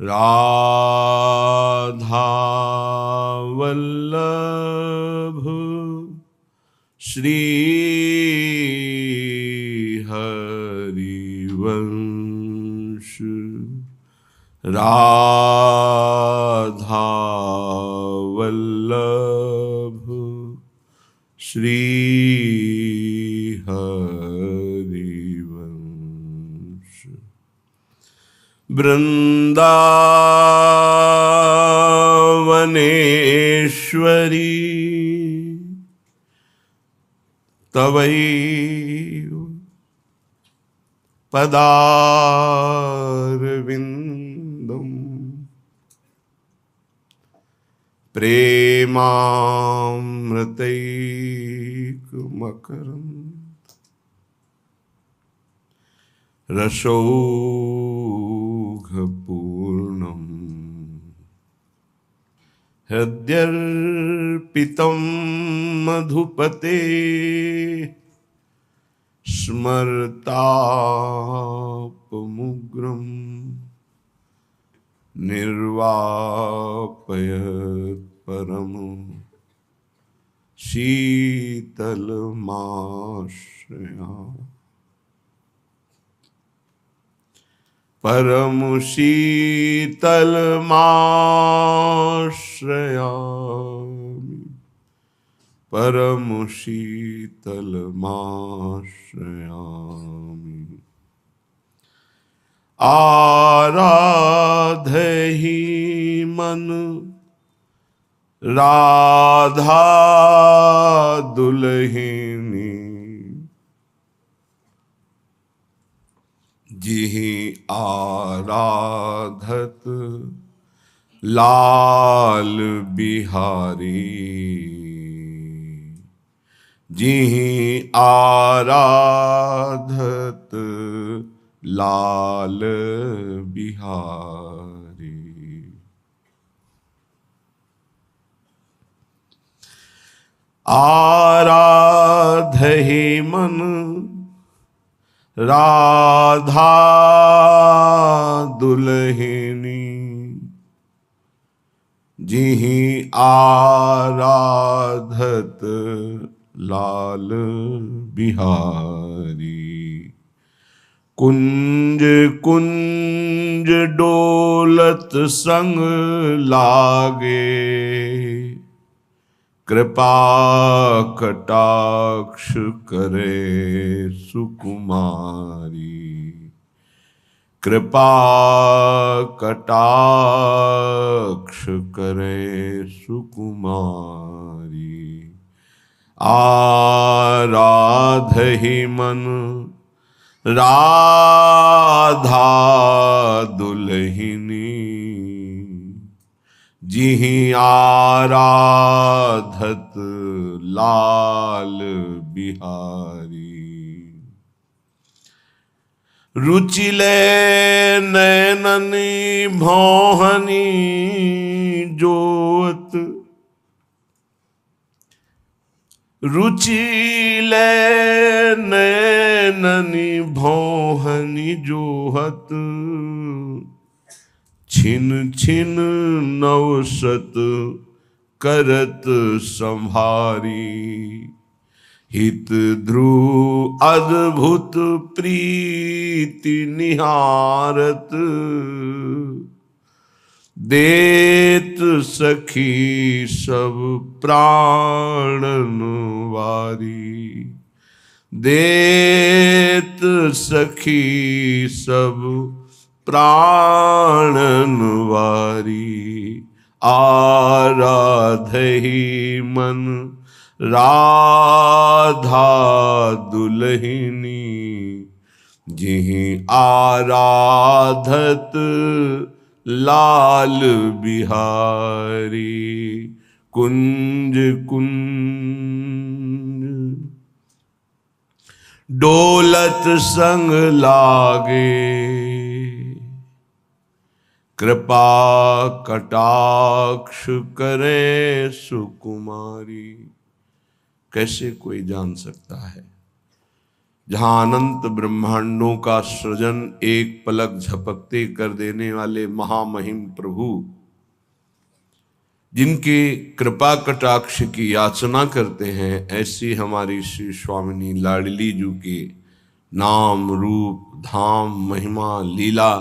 राधा वल्लभ श्री हरिवंश। राधा वल्लभ श्री हरिवंश। वृंदावनेश्वरी तवैव पदारविंदम प्रेमामृतैकमकरंद रसौघपूर्णम् हृद्यर्पितं मधुपते स्मर्तापमुग्रं निर्वापयत् परम शीतलमाश्रया। परम शीतलमाश्रयामि, परम शीतलमाश्रयामि। आराधहि मन राधा दुल्हिनी, जिहि आराधत लाल बिहारी। जिहि आराधत लाल बिहारी। आराधहि मन राधा दुल्हिनी, जिहि आराधत लाल बिहारी। कुंज कुंज डोलत संग लागे, कृपा कटाक्ष करे सुकुमारी। कृपा कटाक्ष करे सुकुमारी। आराधहि मन राधा दुल्हिनी, जिहि आराधत लाल बिहारी। रुचिले नैननी भौहनी जोत, रुचिले नैननी भौहनी जोहत। छिन छिन नवसत करत संभारी। हित ध्रुव अद्भुत प्रीति निहारत, देत सखी सब प्राणन वारी। देत सखी सब प्राणन वारी। आराधहि मन राधा दुल्हिनी, जिहि आराधत लाल बिहारी। कुंज कुंज डोलत संग लागे, कृपा कटाक्ष करे सुकुमारी। कैसे कोई जान सकता है जहां अनंत ब्रह्मांडों का सृजन एक पलक झपकते कर देने वाले महामहिम प्रभु, जिनके कृपा कटाक्ष की याचना करते हैं, ऐसी हमारी श्री स्वामिनी लाडली जू के नाम रूप धाम महिमा लीला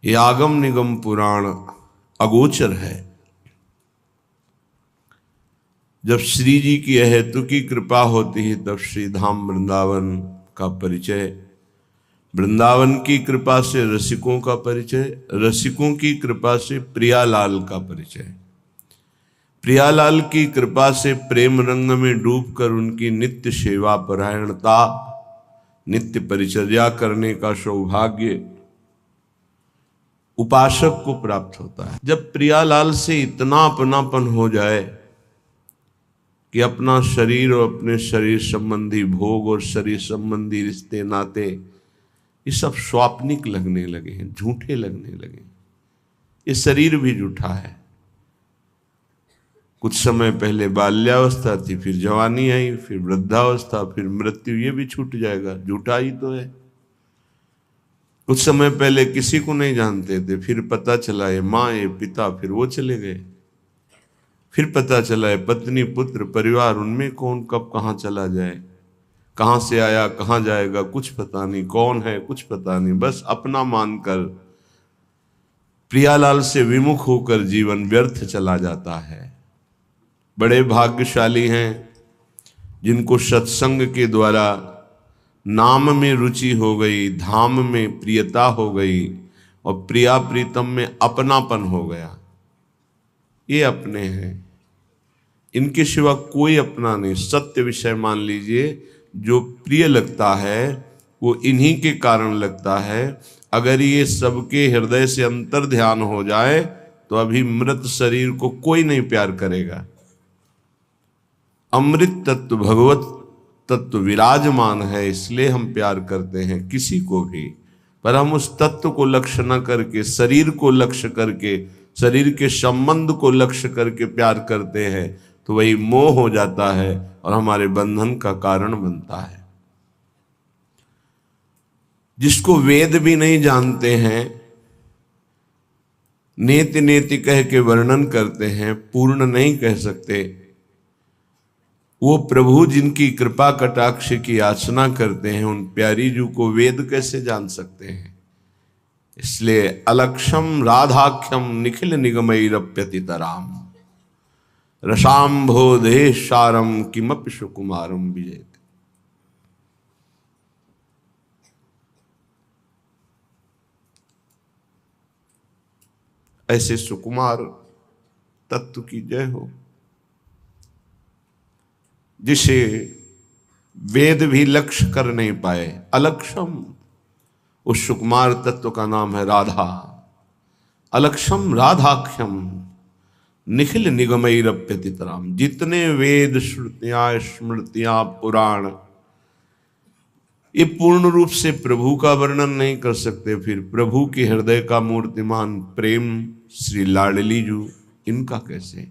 ये आगम निगम पुराण अगोचर है। जब श्री जी की अहेतु की कृपा होती है तब श्री धाम वृंदावन का परिचय, वृंदावन की कृपा से रसिकों का परिचय, रसिकों की कृपा से प्रियालाल का परिचय, प्रियालाल की कृपा से प्रेम रंग में डूबकर उनकी नित्य सेवा परायणता, नित्य परिचर्या करने का सौभाग्य उपासक को प्राप्त होता है। जब प्रियालाल से इतना अपनापन हो जाए कि अपना शरीर और अपने शरीर संबंधी भोग और शरीर संबंधी रिश्ते नाते ये सब स्वाप्निक लगने लगे हैं, झूठे लगने लगे। ये शरीर भी झूठा है। कुछ समय पहले बाल्यावस्था थी, फिर जवानी आई, फिर वृद्धावस्था, फिर मृत्यु, ये भी छूट जाएगा, झूठा ही तो है। कुछ समय पहले किसी को नहीं जानते थे, फिर पता चला ये माँ ये पिता, फिर वो चले गए, फिर पता चला है पत्नी पुत्र परिवार, उनमें कौन कब कहाँ चला जाए, कहाँ से आया कहाँ जाएगा कुछ पता नहीं, कौन है कुछ पता नहीं, बस अपना मानकर प्रियालाल से विमुख होकर जीवन व्यर्थ चला जाता है। बड़े भाग्यशाली हैं जिनको सत्संग के द्वारा नाम में रुचि हो गई, धाम में प्रियता हो गई और प्रिया प्रीतम में अपनापन हो गया। ये अपने हैं, इनके सिवा कोई अपना नहीं। सत्य विषय मान लीजिए, जो प्रिय लगता है वो इन्हीं के कारण लगता है। अगर ये सबके हृदय से अंतर ध्यान हो जाए तो अभी मृत शरीर को कोई नहीं प्यार करेगा। अमृत तत्व भगवत तत्व विराजमान है, इसलिए हम प्यार करते हैं किसी को भी। पर हम उस तत्व को लक्ष्य न करके, शरीर को लक्ष्य करके, शरीर के संबंध को लक्ष्य करके प्यार करते हैं तो वही मोह हो जाता है और हमारे बंधन का कारण बनता है। जिसको वेद भी नहीं जानते हैं, नेति नेति कह के वर्णन करते हैं, पूर्ण नहीं कह सकते, वो प्रभु जिनकी कृपा कटाक्ष की याचना करते हैं, उन प्यारी जू को वेद कैसे जान सकते हैं। इसलिए अलक्षम राधाख्यम निखिल निगमैरप्यतितराम रसाम्भोदेशारम किमपि सुकुमारम विजयते। ऐसे सुकुमार तत्व की जय हो, जिसे वेद भी लक्ष्य कर नहीं पाए। अलक्षम, उस सुकुमार तत्व का नाम है राधा। अलक्षम राधाख्यम निखिल निगमैरप्यतितराम। जितने वेद श्रुतियां स्मृतियां पुराण ये पूर्ण रूप से प्रभु का वर्णन नहीं कर सकते, फिर प्रभु के हृदय का मूर्तिमान प्रेम श्री लाडली जू, इनका कैसे।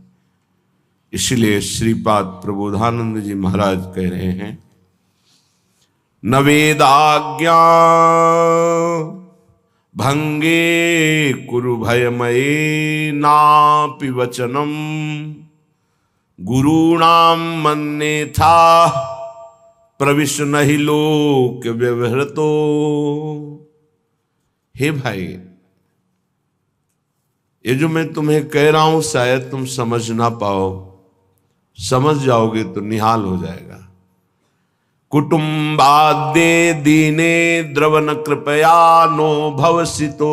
इसलिए श्रीपाद प्रबोधानंद जी महाराज कह रहे हैं, न वेदाज्ञा भंगे कुरु भयमये नापि वचनम गुरूणाम मन्येथा प्रविश नहि लोक व्यवहृतो। हे भाई, ये जो मैं तुम्हें कह रहा हूं शायद तुम समझ ना पाओ, समझ जाओगे तो निहाल हो जाएगा। कुटुंबाद्ये दीने द्रवन कृपया नो भवसितो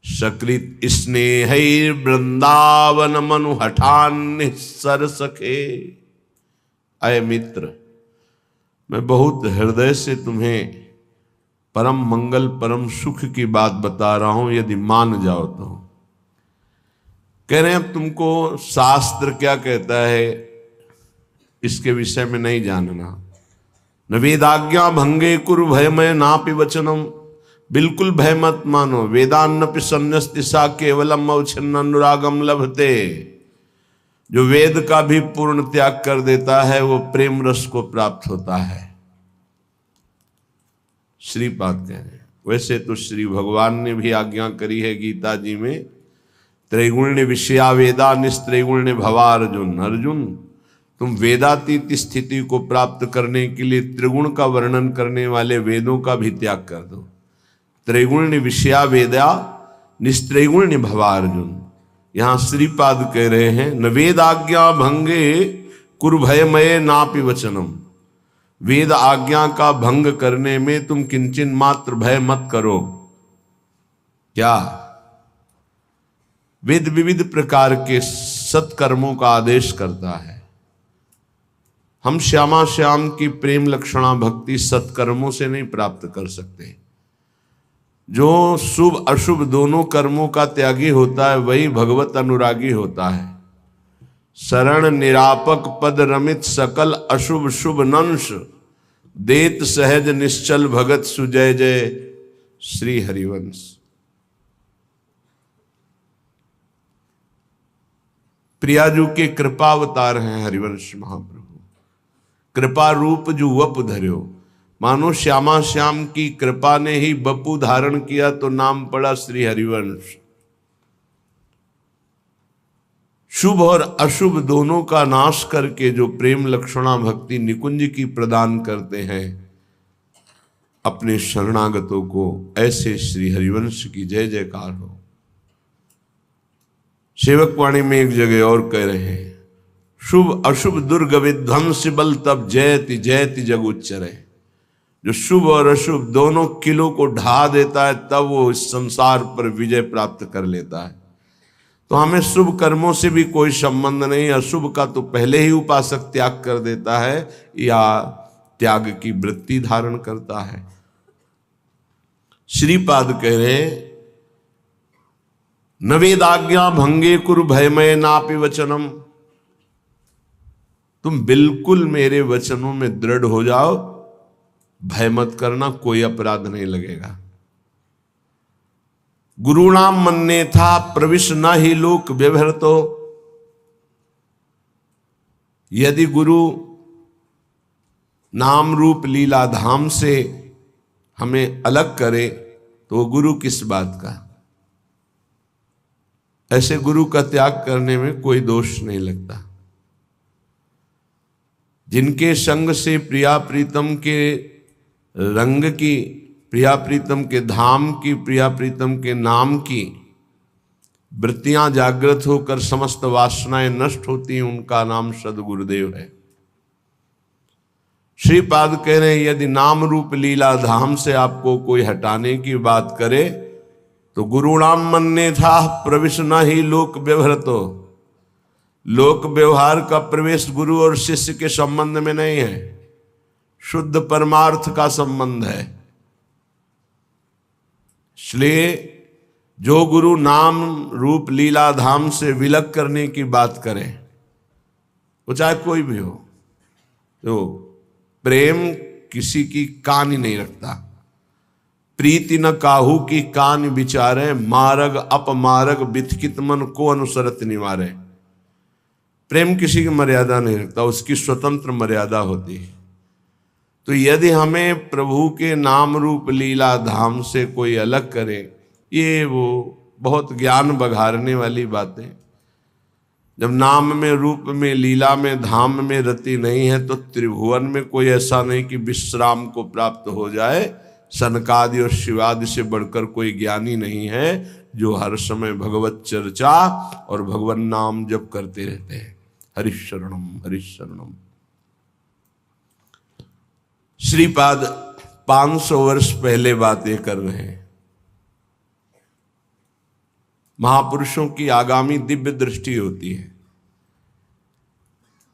सकृत स्नेहैर् वृंदावन मनु हठान सर सखे। अय मित्र, मैं बहुत हृदय से तुम्हें परम मंगल परम सुख की बात बता रहा हूं, यदि मान जाओ तो। कह रहे हैं अब तुमको शास्त्र क्या कहता है इसके विषय में नहीं जानना। न वेदाज्ञा भंगे कुरु भयमय नापि वचनम। बिल्कुल भय मत मानो। वेदान्नपि सन्न्यस्ति सा केवलम अवच्छिन्न अनुरागम लभते। जो वेद का भी पूर्ण त्याग कर देता है वो प्रेम रस को प्राप्त होता है। श्रीपाद कह रहे हैं। वैसे तो श्री भगवान ने भी आज्ञा करी है गीता जी में, त्रैगुण्य विषया वेदा निस्त्रैगुण्य भवा अर्जुन। अर्जुन, तुम वेदातीत स्थिति को प्राप्त करने के लिए त्रिगुण का वर्णन करने वाले वेदों का भी त्याग कर दो। त्रैगुण्य विषया वेदा निस्त्रैगुण्य भवा अर्जुन। यहां श्रीपाद कह रहे हैं, न वेद आज्ञा भंगे कुरु भयमय नापि वचनम। वेद आज्ञा का भंग करने में तुम किंचन मात्र भय मत करो। क्या? वेद विविध प्रकार के सत्कर्मों का आदेश करता है। हम श्यामा श्याम की प्रेम लक्षणा भक्ति सत्कर्मों से नहीं प्राप्त कर सकते। जो शुभ अशुभ दोनों कर्मों का त्यागी होता है वही भगवत अनुरागी होता है। शरण निरापक पद रमित सकल अशुभ शुभ नंश, देत सहज निश्चल भगत सुजय जय श्री हरिवंश। प्रियाजू के कृपावतार हैं हरिवंश महाप्रभु। कृपा रूप जो वपु धर्यो। मानो श्यामा श्याम की कृपा ने ही बपू धारण किया तो नाम पड़ा श्री हरिवंश। शुभ और अशुभ दोनों का नाश करके जो प्रेम लक्षणा भक्ति निकुंज की प्रदान करते हैं अपने शरणागतों को, ऐसे श्री हरिवंश की जय जयकार हो। सेवक वाणी में एक जगह और कह रहे हैं, शुभ अशुभ दुर्ग विध्वंस बल तब जयति जयति जग उच्चरे। जो शुभ और अशुभ दोनों किलों को ढा देता है तब वो इस संसार पर विजय प्राप्त कर लेता है। तो हमें शुभ कर्मों से भी कोई संबंध नहीं। अशुभ का तो पहले ही उपासक त्याग कर देता है या त्याग की वृत्ति धारण करता है। श्रीपाद कह रहे, न वेदाज्ञा भंगे कुरु भयमय नापि वचनम। तुम बिल्कुल मेरे वचनों में दृढ़ हो जाओ, भय मत करना, कोई अपराध नहीं लगेगा। गुरुणाम मन्ने था प्रविश न ही लोक व्यवहृतो। यदि गुरु नाम रूप लीला धाम से हमें अलग करे तो वो गुरु किस बात का। ऐसे गुरु का त्याग करने में कोई दोष नहीं लगता। जिनके संग से प्रिया प्रीतम के रंग की, प्रिया प्रीतम के धाम की, प्रिया प्रीतम के नाम की वृत्तियां जागृत होकर समस्त वासनाएं नष्ट होती हैं, उनका नाम सदगुरुदेव है। श्रीपाद कह रहे हैं, यदि नाम रूप लीला धाम से आपको कोई हटाने की बात करे तो गुरुणाम मन्ने था प्रविश न ही लोक व्यवहृतो। लोक व्यवहार का प्रवेश गुरु और शिष्य के संबंध में नहीं है, शुद्ध परमार्थ का संबंध है। इसलिए जो गुरु नाम रूप लीला धाम से विलग करने की बात करे, वो चाहे कोई भी हो, तो प्रेम किसी की कान ही नहीं रखता। प्रीति न काहू की कान विचारे, मारग अपमारग बिथकित मन को अनुसरत निवारे। प्रेम किसी की मर्यादा नहीं रखता, उसकी स्वतंत्र मर्यादा होती है। तो यदि हमें प्रभु के नाम रूप लीला धाम से कोई अलग करे, ये वो बहुत ज्ञान बघारने वाली बातें। जब नाम में रूप में लीला में धाम में रति नहीं है तो त्रिभुवन में कोई ऐसा नहीं कि विश्राम को प्राप्त हो जाए। सनकादि और शिवादि से बढ़कर कोई ज्ञानी नहीं है जो हर समय भगवत चर्चा और भगवान नाम जप करते रहते हैं। हरिशरणम हरिशरणम। श्रीपाद 500 वर्ष पहले बातें कर रहे हैं। महापुरुषों की आगामी दिव्य दृष्टि होती है।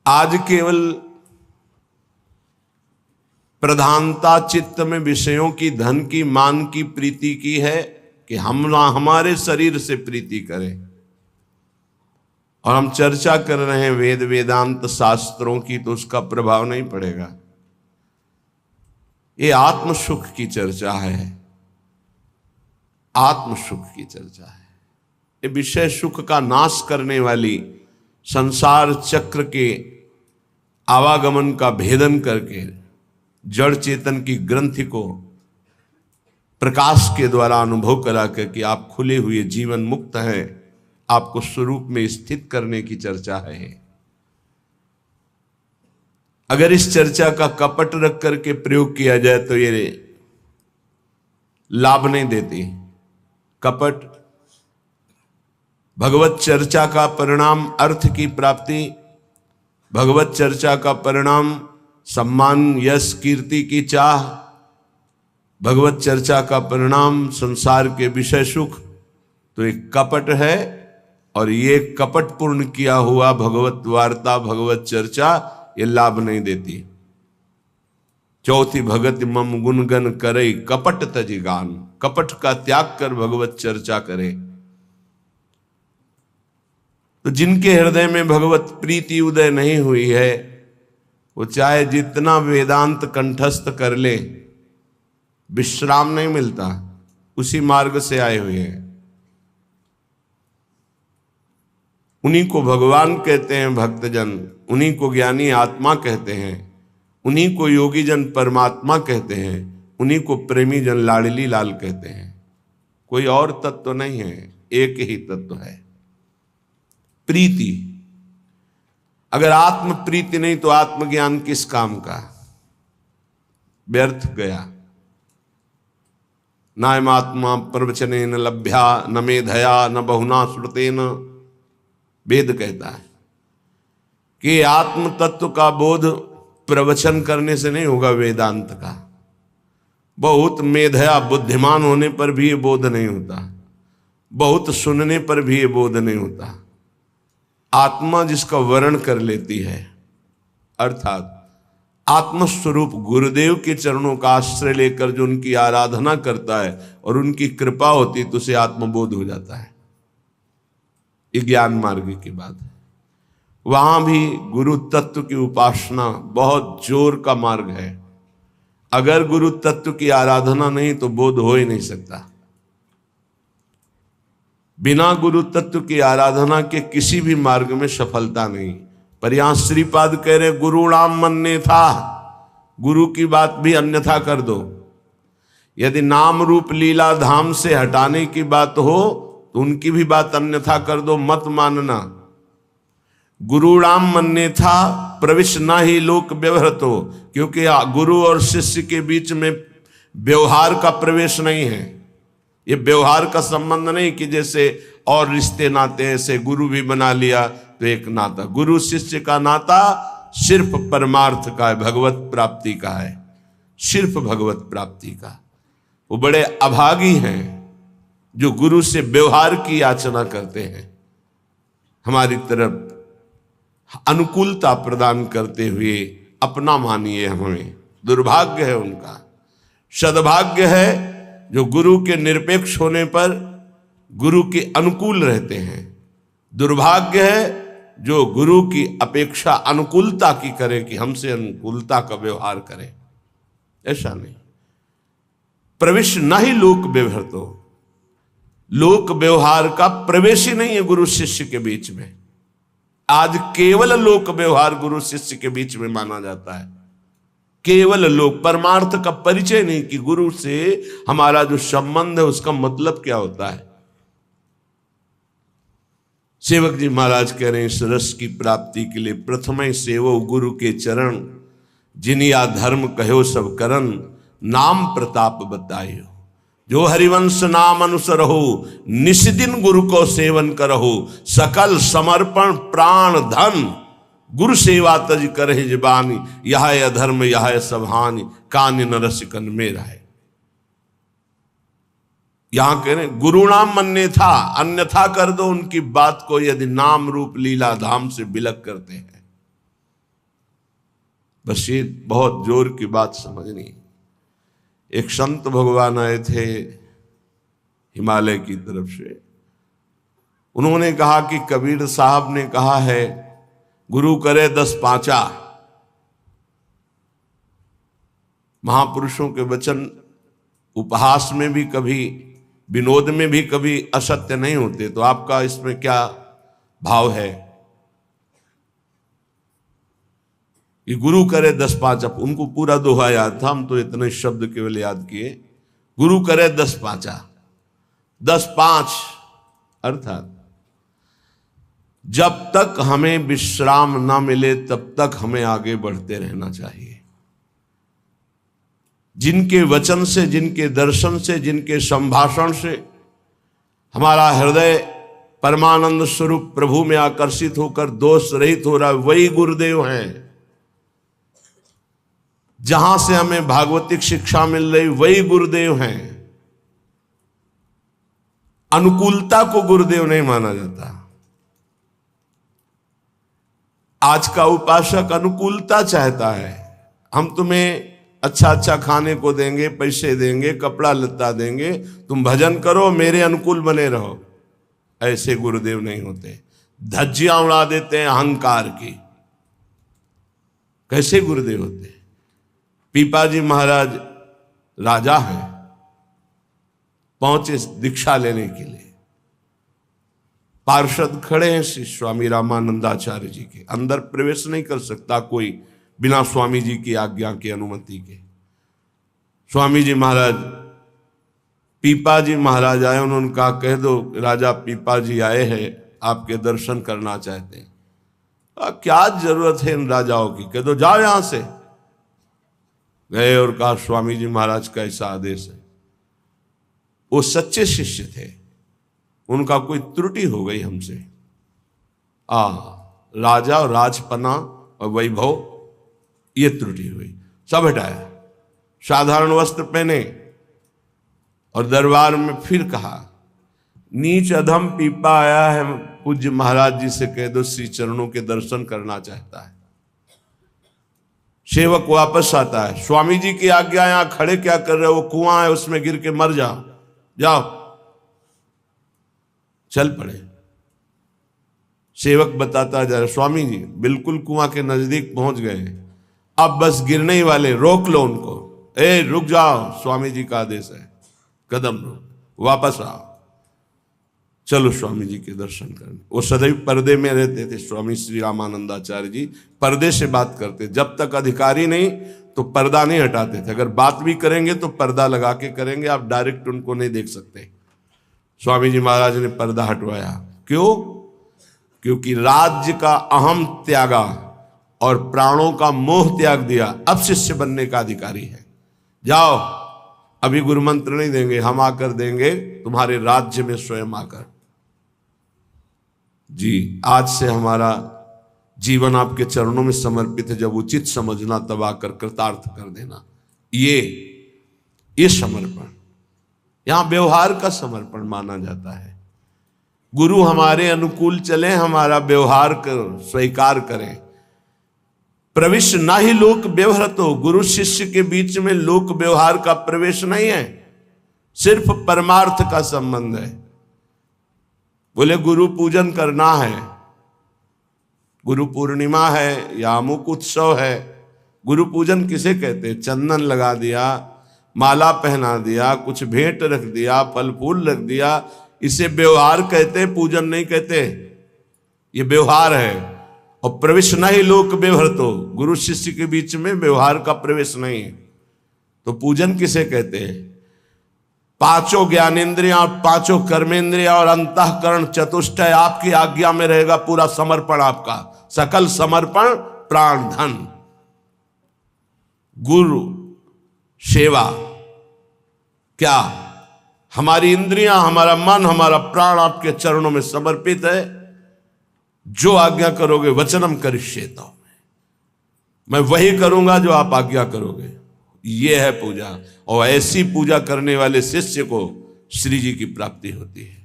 आज केवल प्रधानता चित्त में विषयों की, धन की, मान की, प्रीति की है कि हम हमारे शरीर से प्रीति करें। और हम चर्चा कर रहे हैं वेद वेदांत शास्त्रों की, तो उसका प्रभाव नहीं पड़ेगा। ये आत्म सुख की चर्चा है, आत्म सुख की चर्चा है। ये विषय सुख का नाश करने वाली संसार चक्र के आवागमन का भेदन करके जड़ चेतन की ग्रंथि को प्रकाश के द्वारा अनुभव करा कर कि आप खुले हुए जीवन मुक्त हैं, आपको स्वरूप में स्थित करने की चर्चा है। अगर इस चर्चा का कपट रख करके प्रयोग किया जाए तो ये लाभ नहीं देती। कपट भगवत चर्चा का परिणाम अर्थ की प्राप्ति, भगवत चर्चा का परिणाम सम्मान यश कीर्ति की चाह, भगवत चर्चा का परिणाम संसार के विषय सुख, तो एक कपट है। और ये कपट पूर्ण किया हुआ भगवत वार्ता भगवत चर्चा ये लाभ नहीं देती। चौथी भगत मम गुणगन करे कपट तजि गान, कपट का त्याग कर भगवत चर्चा करे। तो जिनके हृदय में भगवत प्रीति उदय नहीं हुई है वो चाहे जितना वेदांत कंठस्थ कर ले, विश्राम नहीं मिलता। उसी मार्ग से आए हुए हैं, उन्हीं को भगवान कहते हैं भक्तजन, उन्हीं को ज्ञानी आत्मा कहते हैं, उन्हीं को योगी जन परमात्मा कहते हैं, उन्हीं को प्रेमी जन लाडली लाल कहते हैं। कोई और तत्व नहीं है, एक ही तत्व है, प्रीति। अगर आत्म प्रीति नहीं तो आत्मज्ञान किस काम का, व्यर्थ गया। नायमात्मा प्रवचनेन लभ्या न मेधया न बहुना श्रुतेन, वेद कहता है कि आत्म तत्व का बोध प्रवचन करने से नहीं होगा। वेदांत का बहुत मेधया बुद्धिमान होने पर भी ये बोध नहीं होता, बहुत सुनने पर भी ये बोध नहीं होता। आत्मा जिसका वर्ण कर लेती है, अर्थात आत्मस्वरूप गुरुदेव के चरणों का आश्रय लेकर जो उनकी आराधना करता है और उनकी कृपा होती है तो उसे आत्मबोध हो जाता है। ये ज्ञान मार्ग की बात है। वहां भी गुरु तत्व की उपासना बहुत जोर का मार्ग है। अगर गुरु तत्व की आराधना नहीं तो बोध हो ही नहीं सकता। बिना गुरु तत्व की आराधना के किसी भी मार्ग में सफलता नहीं। पर यहां श्रीपाद कह रहे गुरुणाम मन्ने था, गुरु की बात भी अन्यथा कर दो। यदि नाम रूप लीला धाम से हटाने की बात हो तो उनकी भी बात अन्यथा कर दो, मत मानना। गुरुणाम मन्ने था प्रविश ना ही लोक व्यवहृत हो, क्योंकि गुरु और शिष्य के बीच में व्यवहार का प्रवेश नहीं है। ये व्यवहार का संबंध नहीं कि जैसे और रिश्ते नाते ऐसे गुरु भी बना लिया तो एक नाता। गुरु शिष्य का नाता सिर्फ परमार्थ का है, भगवत प्राप्ति का है, सिर्फ भगवत प्राप्ति का। वो बड़े अभागी हैं जो गुरु से व्यवहार की याचना करते हैं, हमारी तरफ अनुकूलता प्रदान करते हुए अपना मानिए हमें। दुर्भाग्य है उनका। सद्भाग्य है जो गुरु के निरपेक्ष होने पर गुरु के अनुकूल रहते हैं। दुर्भाग्य है जो गुरु की अपेक्षा अनुकूलता की करे कि हमसे अनुकूलता का व्यवहार करें। ऐसा नहीं। प्रवेश न ही लोक व्यवहार, तो लोक व्यवहार का प्रवेश ही नहीं है गुरु शिष्य के बीच में। आज केवल लोक व्यवहार गुरु शिष्य के बीच में माना जाता है। केवल लोक, परमार्थ का परिचय नहीं कि गुरु से हमारा जो संबंध है उसका मतलब क्या होता है। सेवक जी महाराज कह रहे हैं इस रस की प्राप्ति के लिए प्रथम सेवो गुरु के चरण, जिनिया धर्म कहो सब करन, नाम प्रताप बतायो। जो हरिवंश नाम अनुसरहो, निस्दिन गुरु को सेवन करहो, सकल समर्पण प्राण धन, गुरु सेवा तज करे जबानी, यह अधर्म यह सब हानि, कान न रसिकन मेरा है। यहां कह रहे गुरुणाम मन्ने था, अन्यथा कर दो उनकी बात को यदि नाम रूप लीला धाम से बिलक करते हैं। बस ये बहुत जोर की बात समझनी। एक संत भगवान आए थे हिमालय की तरफ से। उन्होंने कहा कि कबीर साहब ने कहा है गुरु करे 10 पांचा। महापुरुषों के वचन उपहास में भी कभी, विनोद में भी कभी असत्य नहीं होते। तो आपका इसमें क्या भाव है? कि गुरु करे 10 पाँच। उनको पूरा दोहा याद था, हम तो इतने शब्द केवल याद किए। गुरु करे 10 पाँचा, 10 पाँच अर्थात जब तक हमें विश्राम ना मिले तब तक हमें आगे बढ़ते रहना चाहिए। जिनके वचन से, जिनके दर्शन से, जिनके संभाषण से हमारा हृदय परमानंद स्वरूप प्रभु में आकर्षित होकर दोष रहित हो रहा है, वही गुरुदेव हैं। जहां से हमें भागवतिक शिक्षा मिल रही वही गुरुदेव हैं। अनुकूलता को गुरुदेव नहीं माना जाता। आज का उपासक अनुकूलता चाहता है। हम तुम्हें अच्छा अच्छा खाने को देंगे, पैसे देंगे, कपड़ा लत्ता देंगे, तुम भजन करो, मेरे अनुकूल बने रहो। ऐसे गुरुदेव नहीं होते। धज्जियां उड़ा देते हैं अहंकार की। कैसे गुरुदेव होते? पीपाजी महाराज राजा हैं, पहुंचे दीक्षा लेने के लिए। पार्षद खड़े हैं श्री स्वामी रामानंदाचार्य जी के। अंदर प्रवेश नहीं कर सकता कोई बिना स्वामी जी की आज्ञा की, अनुमति के। स्वामी जी महाराज, पीपा जी महाराज आए, उन्होंने कहा कह दो राजा पीपा जी आए हैं, आपके दर्शन करना चाहते हैं। क्या जरूरत है इन राजाओं की, कह दो जाओ यहां से। गए और कहा स्वामी जी महाराज का ऐसा आदेश है। वो सच्चे शिष्य थे, उनका कोई त्रुटि हो गई हमसे। राजा और राजपना और वैभव, ये त्रुटि हुई, सब हटाया, साधारण वस्त्र पहने और दरबार में फिर कहा नीच अधम पीपा आया है, पूज्य महाराज जी से कह दो श्री चरणों के दर्शन करना चाहता है। सेवक वापस आता है, स्वामी जी की आज्ञा, यहां खड़े क्या कर रहे हो, वो कुआं है उसमें गिर के मर जाओ, जाओ। चल पड़े। सेवक बताता जा रहा, स्वामी जी बिल्कुल कुआं के नजदीक पहुंच गए, अब बस गिरने ही वाले, रोक लो उनको। रुक जाओ, स्वामी जी का आदेश है, कदम रोक, वापस आओ, चलो स्वामी जी के दर्शन करने। वो सदैव पर्दे में रहते थे स्वामी श्री रामानंदाचार्य जी, पर्दे से बात करते। जब तक अधिकारी नहीं तो पर्दा नहीं हटाते थे। अगर बात भी करेंगे तो पर्दा लगा के करेंगे, आप डायरेक्ट उनको नहीं देख सकते। स्वामी जी महाराज ने पर्दा हटवाया। क्यों? क्योंकि राज्य का अहम त्यागा और प्राणों का मोह त्याग दिया, अब शिष्य बनने का अधिकारी है। जाओ, अभी गुरु मंत्र नहीं देंगे, हम आकर देंगे तुम्हारे राज्य में स्वयं आकर। जी, आज से हमारा जीवन आपके चरणों में समर्पित है। जब उचित समझना तब आकर कृतार्थ कर देना। ये समर्पण यहां व्यवहार का समर्पण माना जाता है। गुरु हमारे अनुकूल चले, हमारा व्यवहार स्वीकार करें। प्रवेश ना ही लोक व्यवहारतो, गुरु शिष्य के बीच में लोक व्यवहार का प्रवेश नहीं है, सिर्फ परमार्थ का संबंध है। बोले गुरु पूजन करना है, गुरु पूर्णिमा है या अमुक उत्सव है। गुरु पूजन किसे कहते? चंदन लगा दिया, माला पहना दिया, कुछ भेंट रख दिया, फल फूल रख दिया, इसे व्यवहार कहते, पूजन नहीं कहते। ये व्यवहार है। और प्रवेश नहीं लोक व्यवहार, तो गुरु शिष्य के बीच में व्यवहार का प्रवेश नहीं है, तो पूजन किसे कहते हैं? पांचों ज्ञानेंद्रियां, पांचों कर्मेंद्रियां और अंतःकरण चतुष्टय आपकी आज्ञा में रहेगा। पूरा समर्पण आपका, सकल समर्पण, प्राण धन। गुरु सेवा क्या? हमारी इंद्रियां, हमारा मन, हमारा प्राण आपके चरणों में समर्पित है। जो आज्ञा करोगे वचनम करिष्येत, मैं वही करूंगा जो आप आज्ञा करोगे। ये है पूजा। और ऐसी पूजा करने वाले शिष्य को श्री जी की प्राप्ति होती है,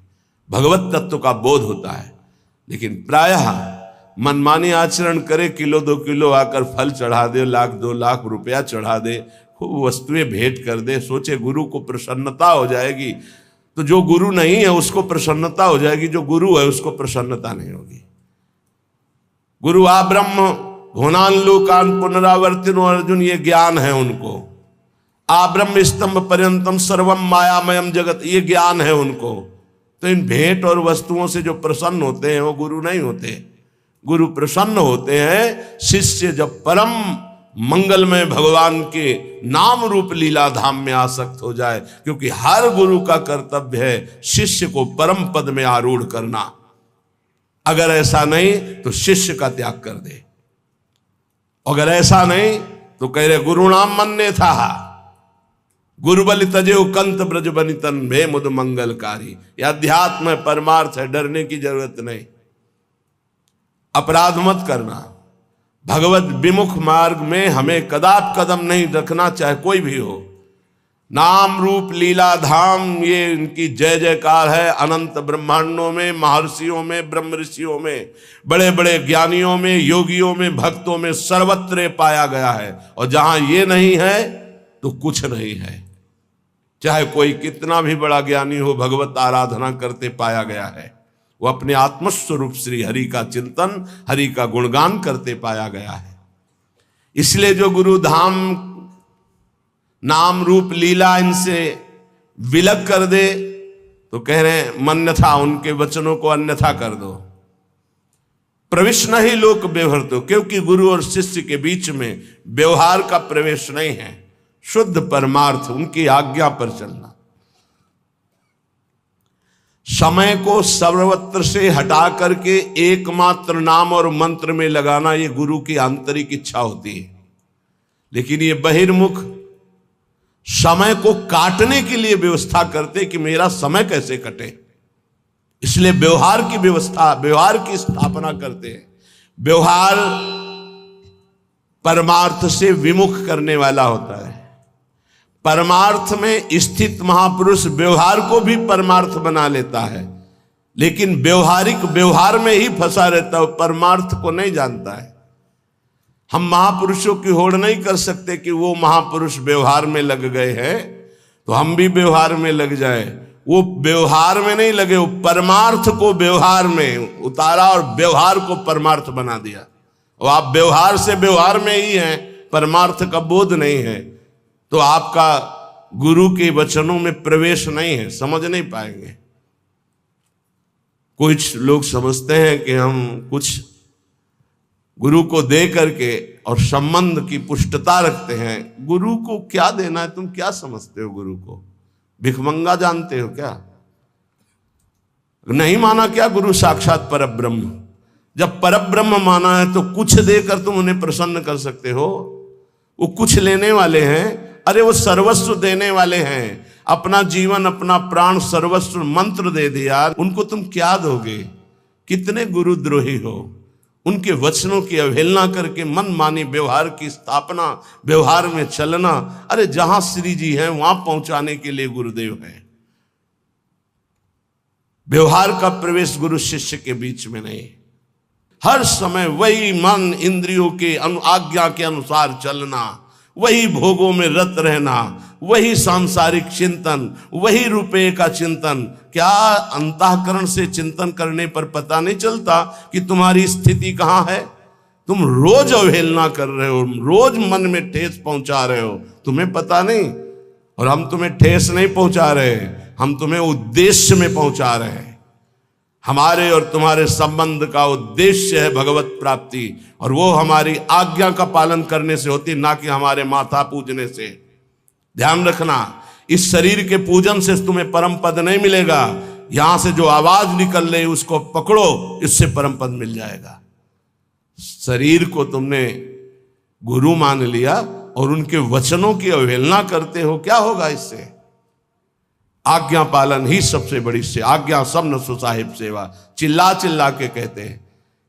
भगवत तत्व का बोध होता है। लेकिन प्रायः मनमानी आचरण करे, किलो 2 किलो आकर फल चढ़ा दे, 1 2 लाख रुपया चढ़ा दे, खूब वस्तुएं भेंट कर दे, सोचे गुरु को प्रसन्नता हो जाएगी। तो जो गुरु नहीं है उसको प्रसन्नता हो जाएगी, जो गुरु है उसको प्रसन्नता नहीं होगी। गुरु आ ब्रह्म भुवनान लोकान पुनरावर्तिनो, अर्जुन ये ज्ञान है उनको। आ ब्रह्म स्तंभ पर्यंतम सर्वम मायामयम जगत, ये ज्ञान है उनको। तो इन भेंट और वस्तुओं से जो प्रसन्न होते हैं वो गुरु नहीं होते। गुरु प्रसन्न होते हैं शिष्य जब परम मंगलमय भगवान के नाम रूप लीला धाम में आसक्त हो जाए, क्योंकि हर गुरु का कर्तव्य है शिष्य को परम पद में आरूढ़ करना। अगर ऐसा नहीं तो शिष्य का त्याग कर दे, अगर ऐसा नहीं तो कह रहे गुरु नाम मन्ने था गुरु बलि तजेउ कंत ब्रज बनितन भे मुद मंगलकारी। यह अध्यात्म है, परमार्थ है, डरने की जरूरत नहीं। अपराध मत करना, भगवत विमुख मार्ग में हमें कदाप कदम नहीं रखना, चाहे कोई भी हो। नाम रूप लीला धाम ये इनकी जय जयकार है। अनंत ब्रह्मांडों में, महर्षियों में, ब्रह्म ऋषियों में, बड़े बड़े ज्ञानियों में, योगियों में, भक्तों में सर्वत्र पाया गया है। और जहां ये नहीं है तो कुछ नहीं है। चाहे कोई कितना भी बड़ा ज्ञानी हो, भगवत आराधना करते पाया गया है। वो अपने आत्मस्वरूप श्री हरि का चिंतन, हरि का गुणगान करते पाया गया है। इसलिए जो गुरु धाम नाम रूप लीला इनसे विलग कर दे तो कह रहे हैं मन्यथा, उनके वचनों को अन्यथा कर दो। प्रविष्ण ही लोक व्यवहृतो, क्योंकि गुरु और शिष्य के बीच में व्यवहार का प्रवेश नहीं है। शुद्ध परमार्थ, उनकी आज्ञा पर चलना। समय को सर्वत्र से हटा करके एकमात्र नाम और मंत्र में लगाना, ये गुरु की आंतरिक इच्छा होती है। लेकिन ये बहिर्मुख समय को काटने के लिए व्यवस्था करते कि मेरा समय कैसे कटे, इसलिए व्यवहार की व्यवस्था, व्यवहार की स्थापना करते हैं। व्यवहार परमार्थ से विमुख करने वाला होता है। परमार्थ में स्थित महापुरुष व्यवहार को भी परमार्थ बना लेता है, लेकिन व्यवहारिक व्यवहार में ही फंसा रहता है, परमार्थ को नहीं जानता है। हम महापुरुषों की होड़ नहीं कर सकते कि वो महापुरुष व्यवहार में लग गए हैं तो हम भी व्यवहार में लग जाए। वो व्यवहार में नहीं लगे, वो परमार्थ को व्यवहार में उतारा और व्यवहार को परमार्थ बना दिया। और आप व्यवहार से व्यवहार में ही हैं, परमार्थ का बोध नहीं है, तो आपका गुरु के वचनों में प्रवेश नहीं है, समझ नहीं पाएंगे। कुछ लोग समझते हैं कि हम कुछ गुरु को दे करके और संबंध की पुष्टता रखते हैं। गुरु को क्या देना है? तुम क्या समझते हो? गुरु को भिखमंगा जानते हो क्या? नहीं माना क्या गुरु साक्षात परब्रह्म? जब परब्रह्म माना है तो कुछ देकर तुम उन्हें प्रसन्न कर सकते हो? वो कुछ लेने वाले हैं, अरे वो सर्वस्व देने वाले हैं। अपना जीवन, अपना प्राण, सर्वस्व मंत्र दे दिया, उनको तुम क्या दोगे? कितने गुरुद्रोही हो। उनके वचनों की अवहेलना करके मनमानी व्यवहार की स्थापना, व्यवहार में चलना। अरे जहां श्री जी हैं वहां पहुंचाने के लिए गुरुदेव हैं। व्यवहार का प्रवेश गुरु शिष्य के बीच में नहीं। हर समय वही मन इंद्रियों के आज्ञा के अनुसार चलना, वही भोगों में रत रहना, वही सांसारिक चिंतन, वही रुपये का चिंतन। क्या अंतःकरण से चिंतन करने पर पता नहीं चलता कि तुम्हारी स्थिति कहां है? तुम रोज अवहेलना कर रहे हो, रोज मन में ठेस पहुंचा रहे हो, तुम्हें पता नहीं। और हम तुम्हें ठेस नहीं पहुंचा रहे, हम तुम्हें उद्देश्य में पहुंचा रहे हैं। हमारे और तुम्हारे संबंध का उद्देश्य है भगवत प्राप्ति, और वो हमारी आज्ञा का पालन करने से होती, ना कि हमारे माथा पूजने से। ध्यान रखना, इस शरीर के पूजन से तुम्हें परम पद नहीं मिलेगा। यहां से जो आवाज निकल रही उसको पकड़ो, इससे परम पद मिल जाएगा। शरीर को तुमने गुरु मान लिया और उनके वचनों की अवहेलना करते हो, क्या होगा इससे? आज्ञा पालन ही सबसे बड़ी से आज्ञा सब न सो साहिब सेवा। चिल्ला चिल्ला के कहते हैं।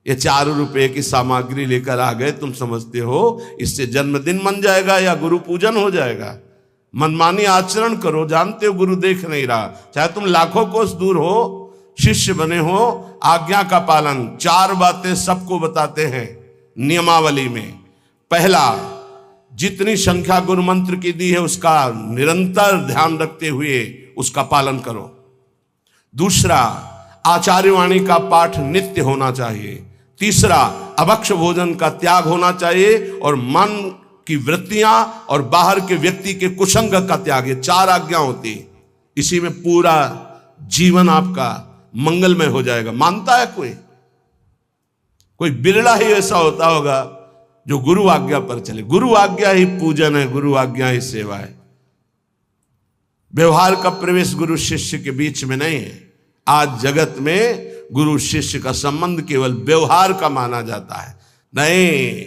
ये 4 रुपए की सामग्री लेकर आ गए, तुम समझते हो इससे जन्मदिन मन जाएगा या गुरु पूजन हो जाएगा? मनमानी आचरण करो, जानते हो गुरु देख नहीं रहा। चाहे तुम लाखों कोस दूर हो, शिष्य बने हो, आज्ञा का पालन। 4 बातें सबको बताते हैं नियमावली में। पहला, जितनी संख्या गुरु मंत्र की दी है उसका निरंतर ध्यान रखते हुए उसका पालन करो। दूसरा, आचार्यवाणी का पाठ नित्य होना चाहिए। तीसरा, अभक्ष भोजन का त्याग होना चाहिए और मन की वृत्तियां और बाहर के व्यक्ति के कुसंग का त्याग। ये 4 आज्ञा होती, इसी में पूरा जीवन आपका मंगलमय हो जाएगा। मानता है कोई कोई बिरला ही ऐसा होता होगा जो गुरु आज्ञा पर चले। गुरु आज्ञा ही पूजन है, गुरु आज्ञा ही सेवा है। व्यवहार का प्रवेश गुरु शिष्य के बीच में नहीं है। आज जगत में गुरु शिष्य का संबंध केवल व्यवहार का माना जाता है। नहीं,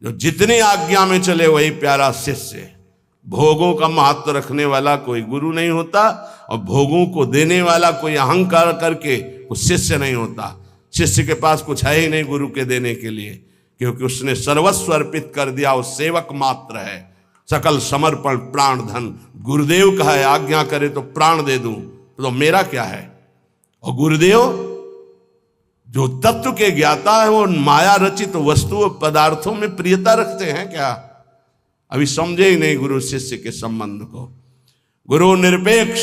जो जितनी आज्ञा में चले वही प्यारा शिष्य। भोगों का महत्व रखने वाला कोई गुरु नहीं होता, और भोगों को देने वाला कोई अहंकार करके वो शिष्य नहीं होता। शिष्य के पास कुछ है ही नहीं गुरु के देने के लिए, क्योंकि उसने सर्वस्व अर्पित कर दिया, वो सेवक मात्र है। सकल समर्पण प्राण धन। गुरुदेव का है, आज्ञा करे तो प्राण दे दूं, तो मेरा क्या है। और गुरुदेव जो तत्व के ज्ञाता है, वो माया रचित वस्तु पदार्थों में प्रियता रखते हैं क्या? अभी समझे ही नहीं गुरु शिष्य के संबंध को। गुरु निरपेक्ष,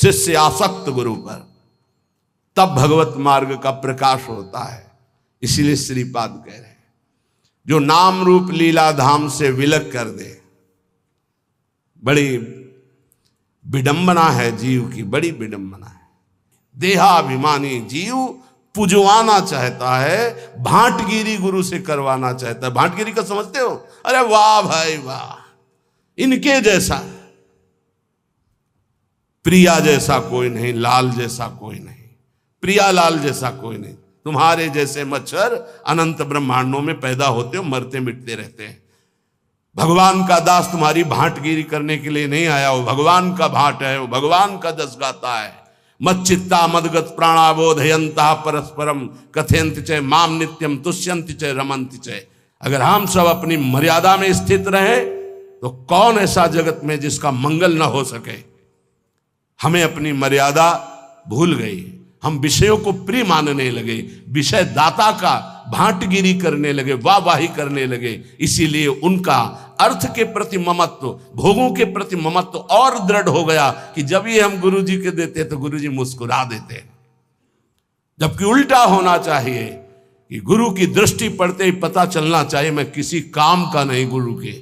शिष्य आसक्त गुरु पर, तब भगवत मार्ग का प्रकाश होता है। इसीलिए श्रीपाद कह रहे हैं, जो नाम रूप लीला धाम से विलग कर दे। बड़ी विडंबना है जीव की, बड़ी विडंबना है। देहाभिमानी जीव पुजवाना चाहता है, भांटगिरी गुरु से करवाना चाहता है। भांटगिरी का समझते हो? अरे वाह भाई वाह, इनके जैसा, प्रिया जैसा कोई नहीं, लाल जैसा कोई नहीं, प्रिया लाल जैसा कोई नहीं। तुम्हारे जैसे मच्छर अनंत ब्रह्मांडों में पैदा होते हो, मरते मिटते रहते हैं। भगवान का दास तुम्हारी भांटगिरी करने के लिए नहीं आया, वो भगवान का भाट है, वो भगवान का जस गाता है। मच्चित्ता मदगत प्राणाबोधयंता परस्परम कथयंत च माम नित्यम तुष्यंत च रमंत च। अगर हम सब अपनी मर्यादा में स्थित रहे तो कौन ऐसा जगत में जिसका मंगल न हो सके। हमें अपनी मर्यादा भूल गई, हम विषयों को प्रिय मानने लगे, विषय दाता का भांटगिरी करने लगे, वाहवाही करने लगे। इसीलिए उनका अर्थ के प्रति ममत्व, भोगों के प्रति ममत्व और दृढ़ हो गया कि जब ये हम गुरु जी के देते तो गुरु जी मुस्कुरा देते। जबकि उल्टा होना चाहिए कि गुरु की दृष्टि पड़ते ही पता चलना चाहिए मैं किसी काम का नहीं गुरु के।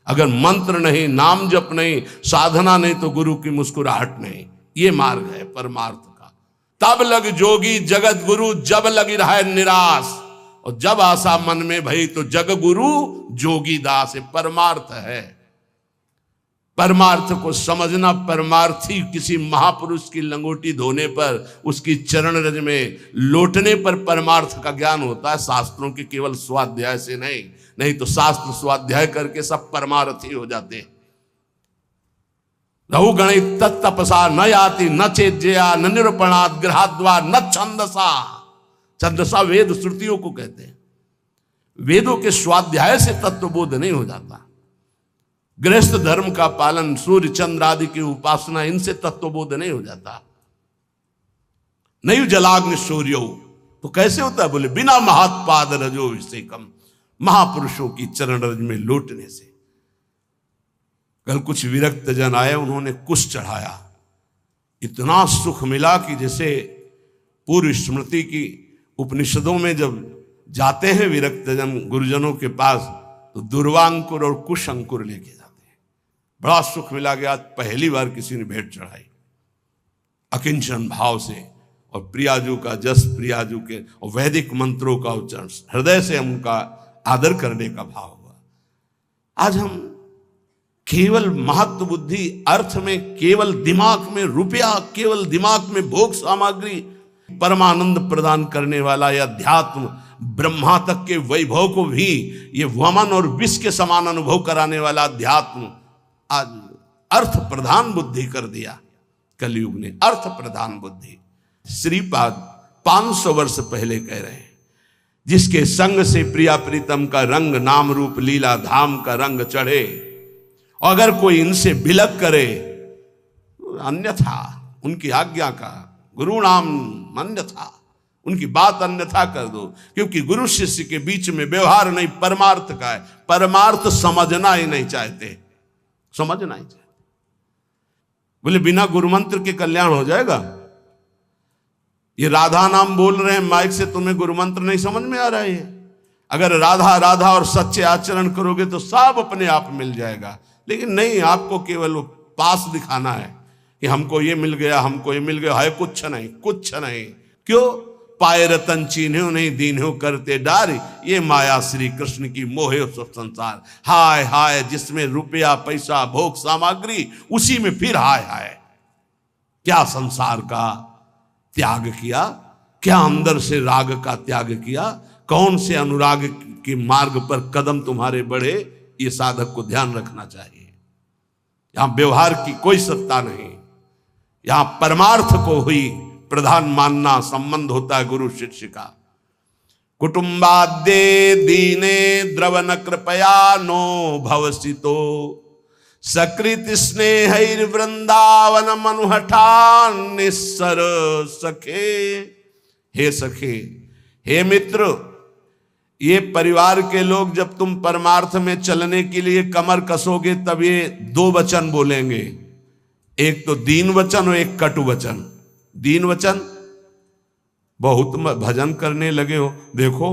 अगर मंत्र नहीं, नाम जप नहीं, साधना नहीं, तो गुरु की मुस्कुराहट नहीं। ये मार्ग है परमार्थ का। तब लग जोगी जगत गुरु, जब लगी रहा निराश, और जब आशा मन में भई तो जग गुरु जोगी दास। परमार्थ है। परमार्थ को समझना, परमार्थी किसी महापुरुष की लंगोटी धोने पर, उसकी चरण रज में लौटने पर परमार्थ का ज्ञान होता है, शास्त्रों के केवल स्वाध्याय से नहीं। नहीं तो शास्त्र स्वाध्याय करके सब परमार्थी हो जाते। रहु गणित तत्तपसा न याति न चेज्या न निरूपणात् ग्रहाद्वा न छंदसा। छंदसा वेद श्रुतियों को कहते हैं। वेदों के स्वाध्याय से तत्वबोध नहीं हो जाता। गृहस्थ धर्म का पालन, सूर्य चंद्र आदि की उपासना, इनसे तत्वबोध नहीं हो जाता। नहीं जलाग्नि सूर्यो, तो कैसे होता है? बोले बिना महात्पाद रजो विषेकम, महापुरुषों की चरण रज में लौटने से। कल कुछ विरक्त जन आए, उन्होंने कुश चढ़ाया, इतना सुख मिला कि जैसे पूर्व स्मृति की उपनिषदों में जब जाते हैं विरक्त जन गुरुजनों के पास, तो दुर्वांकुर और कुश अंकुर लेके जाते हैं। बड़ा सुख मिला गया। आज पहली बार किसी ने भेंट चढ़ाई अकिंचन भाव से, और प्रियाजू का जस, प्रियाजू के और वैदिक मंत्रों का उच्चारण, हृदय से उनका आदर करने का भाव हुआ। आज हम केवल महत्व बुद्धि, अर्थ में केवल दिमाग में रुपया, केवल दिमाग में भोग सामग्री, परमानंद प्रदान करने वाला या अध्यात्म ब्रह्मा तक के वैभव को भी ये वमन और विष के समान अनुभव कराने वाला अध्यात्म आज अर्थ प्रधान बुद्धि कर दिया। कलयुग ने अर्थ प्रधान बुद्धि। श्रीपाद 500 वर्ष पहले कह रहे हैं, जिसके संग से प्रिया प्रीतम का रंग, नाम रूप लीला धाम का रंग चढ़े, अगर कोई इनसे बिलक करे, अन्यथा उनकी आज्ञा का, गुरु नाम अन्यथा, उनकी बात अन्यथा कर दो। क्योंकि गुरु शिष्य के बीच में व्यवहार नहीं, परमार्थ का है। परमार्थ समझना ही नहीं चाहते, समझना ही चाहते। बोले बिना गुरु मंत्र के कल्याण हो जाएगा? ये राधा नाम बोल रहे हैं माइक से, तुम्हें गुरु मंत्र नहीं समझ में आ रहा है? अगर राधा राधा और सच्चे आचरण करोगे तो सब अपने आप मिल जाएगा। लेकिन नहीं, आपको केवल वो पास दिखाना है कि हमको ये मिल गया, हमको ये मिल गया। है कुछ नहीं, कुछ नहीं। क्यों? पाए रतन चीन्हो नहीं दीन्हो करते डार। ये माया श्री कृष्ण की मोहे सब संसार। हाय हाय जिसमें रुपया पैसा भोग सामग्री, उसी में फिर हाय हाय। क्या संसार का त्याग किया, क्या अंदर से राग का त्याग किया, कौन से अनुराग के मार्ग पर कदम तुम्हारे बढ़े, ये साधक को ध्यान रखना चाहिए। यहां व्यवहार की कोई सत्ता नहीं, यहां परमार्थ को हुई प्रधान मानना संबंध होता है गुरु शिष्य का। कुटुंबाद्ये दीने द्रवन कृपया नो भवसितो सकृत स्नेहैर वृंदावन मनुहठान निस्सर सखे। हे सखे, हे मित्र, ये परिवार के लोग जब तुम परमार्थ में चलने के लिए कमर कसोगे तब ये दो वचन बोलेंगे, एक तो दीन वचन और एक कटु वचन। दीन वचन, बहुत भजन करने लगे हो, देखो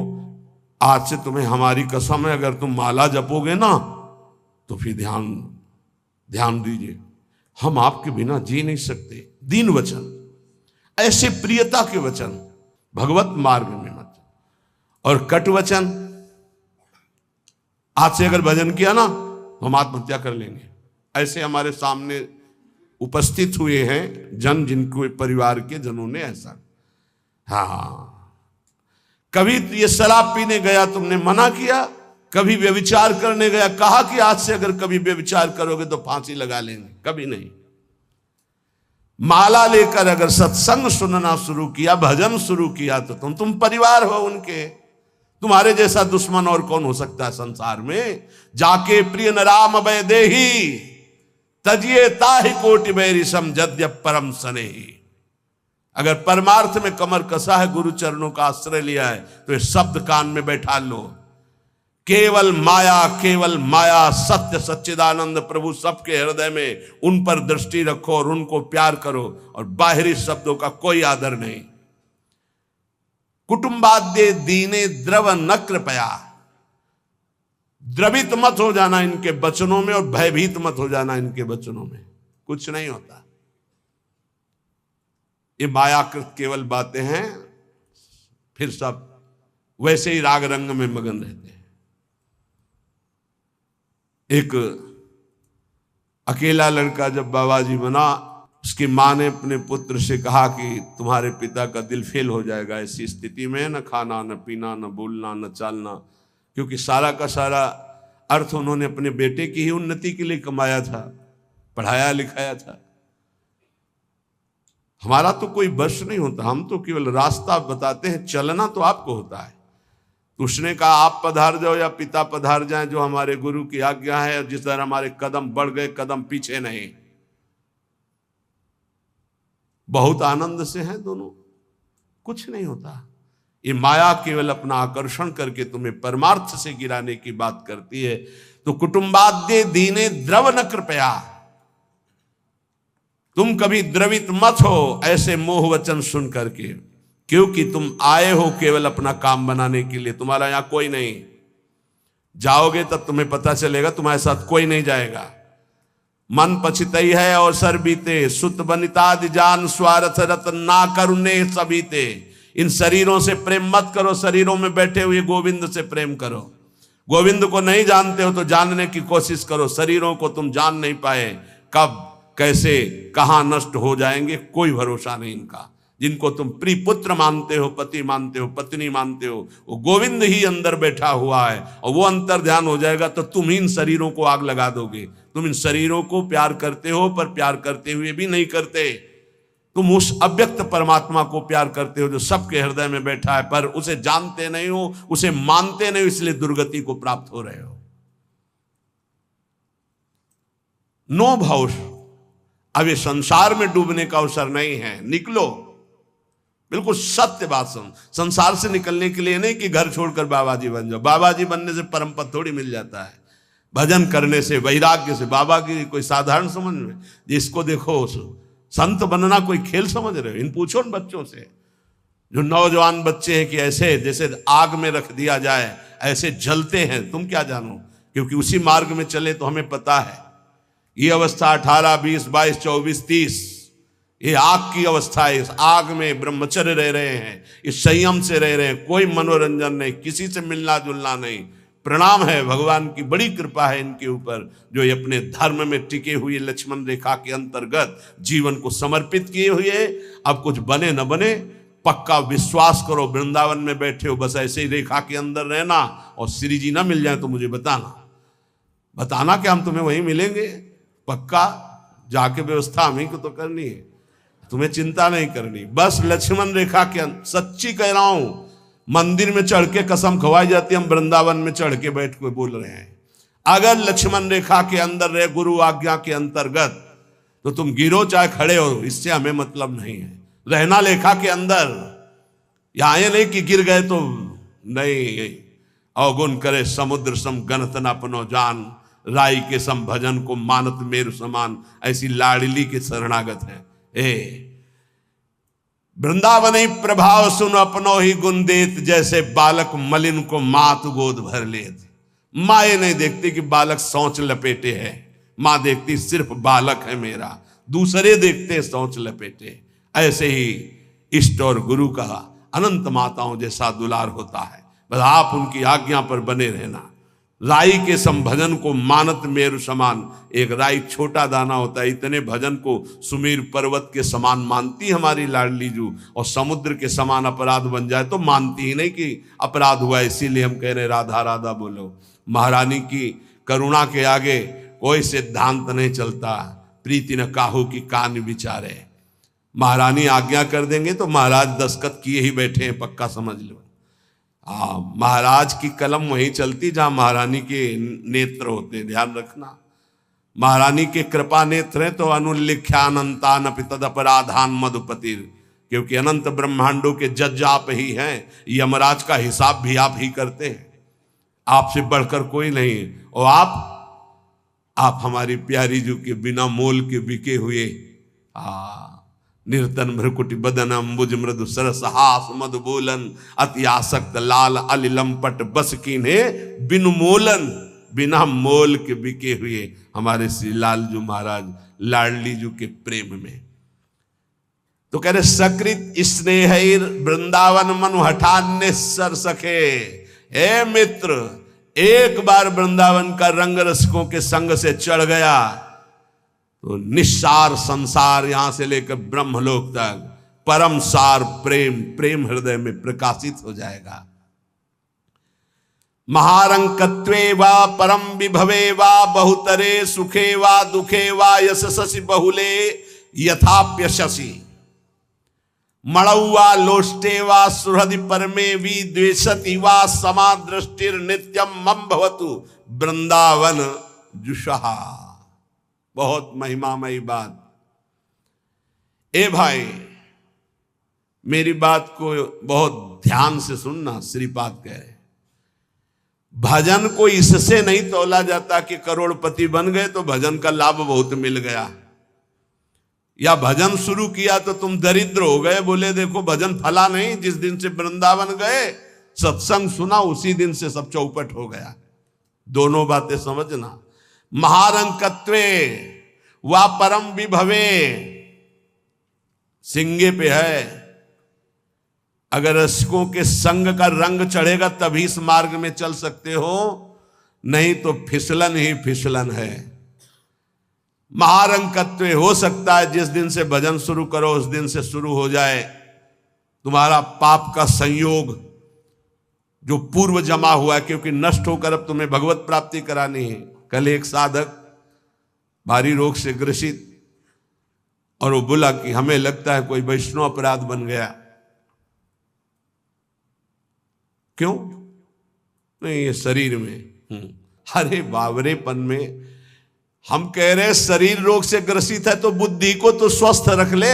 आज से तुम्हें हमारी कसम है, अगर तुम माला जपोगे ना तो फिर ध्यान दीजिए, हम आपके बिना जी नहीं सकते। दीन वचन, ऐसे प्रियता के वचन भगवत मार्ग में मत। और कटु वचन, आज से अगर भजन किया ना तो हम आत्महत्या कर लेंगे। ऐसे हमारे सामने उपस्थित हुए हैं जन, जिनको परिवार के जनों ने ऐसा। हाँ, कभी ये शराब पीने गया तुमने मना किया, कभी व्यभिचार करने गया कहा कि आज से अगर कभी व्यभिचार करोगे तो फांसी लगा लेंगे, कभी नहीं। माला लेकर अगर सत्संग सुनना शुरू किया, भजन शुरू किया तो तुम परिवार हो उनके। तुम्हारे जैसा दुश्मन और कौन हो सकता है संसार में। जाके प्रिय न राम भय देही तजिए ताहि कोटि बैरी समझद्य परम सनेही। अगर परमार्थ में कमर कसा है, गुरु चरणों का आश्रय लिया है, तो ये शब्द कान में बैठा लो, केवल माया सत्य सच्चिदानंद प्रभु सबके हृदय में, उन पर दृष्टि रखो और उनको प्यार करो, और बाहरी शब्दों का कोई आदर नहीं। कुटुंबाद्ये दीने द्रव न कृपया, द्रवित मत हो जाना इनके वचनों में और भयभीत मत हो जाना इनके वचनों में, कुछ नहीं होता। ये मायाकृत केवल बातें हैं, फिर सब वैसे ही राग रंग में मगन रहते हैं। एक अकेला लड़का जब बाबा जी बना, उसकी माँ ने अपने पुत्र से कहा कि तुम्हारे पिता का दिल फेल हो जाएगा ऐसी स्थिति में, न खाना न पीना न बोलना न चालना, क्योंकि सारा का सारा अर्थ उन्होंने अपने बेटे की ही उन्नति के लिए कमाया था, पढ़ाया लिखाया था। हमारा तो कोई बस नहीं होता, हम तो केवल रास्ता बताते हैं, चलना तो आपको होता है। तो उसने कहा आप पधार जाओ या पिता पधार जाएं, जो हमारे गुरु की आज्ञा है, जिस तरह हमारे कदम बढ़ गए कदम पीछे नहीं। बहुत आनंद से हैं दोनों, कुछ नहीं होता। ये माया केवल अपना आकर्षण करके तुम्हें परमार्थ से गिराने की बात करती है। तो कुटुंबाद्ये दीने द्रव न कृपया, तुम कभी द्रवित मत हो ऐसे मोह वचन सुन करके, क्योंकि तुम आए हो केवल अपना काम बनाने के लिए, तुम्हारा यहां कोई नहीं। जाओगे तब तुम्हें पता चलेगा, तुम्हारे साथ कोई नहीं जाएगा। मन पछितई है और सर बीते, सुत बनितादि जान स्वार्थ रतन ना करुणे सबीते। इन शरीरों से प्रेम मत करो, शरीरों में बैठे हुए गोविंद से प्रेम करो। गोविंद को नहीं जानते हो तो जानने की कोशिश करो। शरीरों को तुम जान नहीं पाए, कब कैसे कहां नष्ट हो जाएंगे कोई भरोसा नहीं इनका। जिनको तुम प्रिय पुत्र मानते हो, पति मानते हो, पत्नी मानते हो, वो गोविंद ही अंदर बैठा हुआ है, और वो अंतर ध्यान हो जाएगा तो तुम इन शरीरों को आग लगा दोगे। तुम इन शरीरों को प्यार करते हो, पर प्यार करते हुए भी नहीं करते। तुम उस अव्यक्त परमात्मा को प्यार करते हो जो सबके हृदय में बैठा है, पर उसे जानते नहीं हो, उसे मानते नहीं हो, इसलिए दुर्गति को प्राप्त हो रहे हो। नो भाव, अब ये संसार में डूबने का अवसर नहीं है, निकलो। बिल्कुल सत्य बात सुन, संसार से निकलने के लिए नहीं कि घर छोड़कर बाबा जी बन जाओ। बाबा जी बनने से परम पद थोड़ी मिल जाता है, भजन करने से, वैराग्य से। बाबा की कोई साधारण समझ में, जिसको देखो संत बनना कोई खेल समझ रहे हो। इन पूछो उन बच्चों से जो नौजवान बच्चे हैं कि ऐसे जैसे आग में रख दिया जाए ऐसे जलते हैं, तुम क्या जानो। क्योंकि उसी मार्ग में चले तो हमें पता है। ये अवस्था 18, 20, 22, 24, 30, ये आग की अवस्था है, इस आग में ब्रह्मचर्य रह रहे हैं, इस संयम से रह रहे हैं, कोई मनोरंजन नहीं, किसी से मिलना जुलना नहीं। प्रणाम है, भगवान की बड़ी कृपा है इनके ऊपर, जो ये अपने धर्म में टिके हुए लक्ष्मण रेखा के अंतर्गत जीवन को समर्पित किए हुए। अब कुछ बने न बने, पक्का विश्वास करो, वृंदावन में बैठे हो बस ऐसे ही रेखा के अंदर रहना, और श्री जी ना मिल जाए तो मुझे बताना कि हम तुम्हें वहीं मिलेंगे। पक्का जाके व्यवस्था हमें को तो करनी है, तुम्हें चिंता नहीं करनी। बस लक्ष्मण रेखा के सच्ची कह रहा हूं, मंदिर में चढ़ के कसम खवाई जाती है, हम वृंदावन में चढ़ के बैठ के बोल रहे हैं। अगर लक्ष्मण रेखा के अंदर रहे, गुरु आज्ञा के अंतर्गत, तो तुम गिरो चाहे खड़े हो, इससे हमें मतलब नहीं है। रहना लेखा के अंदर, यहां ये नहीं कि गिर गए तो नहीं। अवगुण करे समुद्र सम गणत न अपनो जान, राई के सम भजन को मानत मेरु समान, ऐसी लाडली के शरणागत है। वृंदावन ही प्रभाव सुन अपनो ही गुण देत, जैसे बालक मलिन को मात गोद भर लेत। माँ ये नहीं देखती कि बालक सोच लपेटे है, माँ देखती सिर्फ बालक है मेरा, दूसरे देखते सोच लपेटे। ऐसे ही इष्ट और गुरु का अनंत माताओं जैसा दुलार होता है, बस आप उनकी आज्ञा पर बने रहना। राई के संभजन को मानत मेरु समान, एक राई छोटा दाना होता है, इतने भजन को सुमेर पर्वत के समान मानती हमारी लाडली जू, और समुद्र के समान अपराध बन जाए तो मानती ही नहीं कि अपराध हुआ। इसीलिए हम कह रहे राधा राधा बोलो। महारानी की करुणा के आगे कोई सिद्धांत नहीं चलता, प्रीति न काहू की कान विचारे। महारानी आज्ञा कर देंगे तो महाराज दस्तखत किए ही बैठे हैं, पक्का समझ लो। महाराज की कलम वहीं चलती जहां महारानी के नेत्र होते, ध्यान रखना। महारानी के कृपा नेत्र हैं तो अनुल्लिख्यानंतान तद अपराधान मधुपतिर, क्योंकि अनंत ब्रह्मांडों के जज आप ही हैं, यमराज का हिसाब भी आप ही करते हैं, आपसे बढ़कर कोई नहीं। और आप हमारी प्यारी जू के बिना मोल के बिके हुए, निर्तन भ्रकुटी बदन अम्बुज मृदु सरस हास मधु बोलन, अति आसक्त लाल अलिलंपट बस कीन्हे बिनु मोलन, बिना मोल के बिके हुए हमारे श्री लालजू महाराज लाडली जू के प्रेम में। तो कह रहे सकृत स्नेह वृंदावन मनु हठान्य सर सखे। हे मित्र, एक बार वृंदावन का रंग रसिकों के संग से चढ़ गया तो निस्सार संसार, यहां से लेकर ब्रह्मलोक तक परम सार प्रेम हृदय में प्रकाशित हो जाएगा। महारंकत्वे वा परम विभवे वा बहुतरे सुखे वा दुखे वा यशसि बहुले यथाप्यशसि, मणौवा लोष्टे वा सुहृदि परमे वि द्वेषति वा समा दृष्टिर नित्यम मम भवतु वृंदावन जुषहा। बहुत महिमामयी बात। ए भाई, मेरी बात को बहुत ध्यान से सुनना। श्रीपाद कह रहे भजन को इससे नहीं तोला जाता कि करोड़पति बन गए तो भजन का लाभ बहुत मिल गया, या भजन शुरू किया तो तुम दरिद्र हो गए। बोले देखो भजन फला नहीं, जिस दिन से वृंदावन गए सत्संग सुना उसी दिन से सब चौपट हो गया। दोनों बातें समझना। महारंकत्वे वा परम विभवे, सिंगे पे है। अगर रसिकों के संग का रंग चढ़ेगा तभी इस मार्ग में चल सकते हो, नहीं तो फिसलन ही फिसलन है। महारंकत्वे हो सकता है जिस दिन से भजन शुरू करो उस दिन से शुरू हो जाए तुम्हारा पाप का संयोग जो पूर्व जमा हुआ है, क्योंकि नष्ट होकर अब तुम्हें भगवत प्राप्ति करानी है। कल एक साधक भारी रोग से ग्रसित, और वो बोला कि हमें लगता है कोई वैष्णव अपराध बन गया। क्यों? नहीं, ये शरीर में। अरे बावरेपन में हम कह रहे शरीर रोग से ग्रसित है तो बुद्धि को तो स्वस्थ रख ले।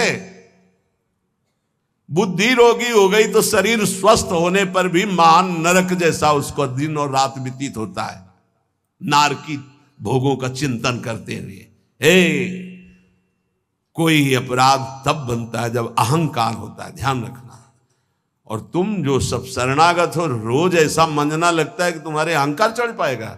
बुद्धि रोगी हो गई तो शरीर स्वस्थ होने पर भी महान नरक जैसा उसको दिन और रात व्यतीत होता है, नारकी भोगों का चिंतन करते हुए। कोई अपराध तब बनता है जब अहंकार होता है, ध्यान रखना। और तुम जो सब शरणागत हो, रोज ऐसा मंजना लगता है कि तुम्हारे अहंकार चढ़ पाएगा।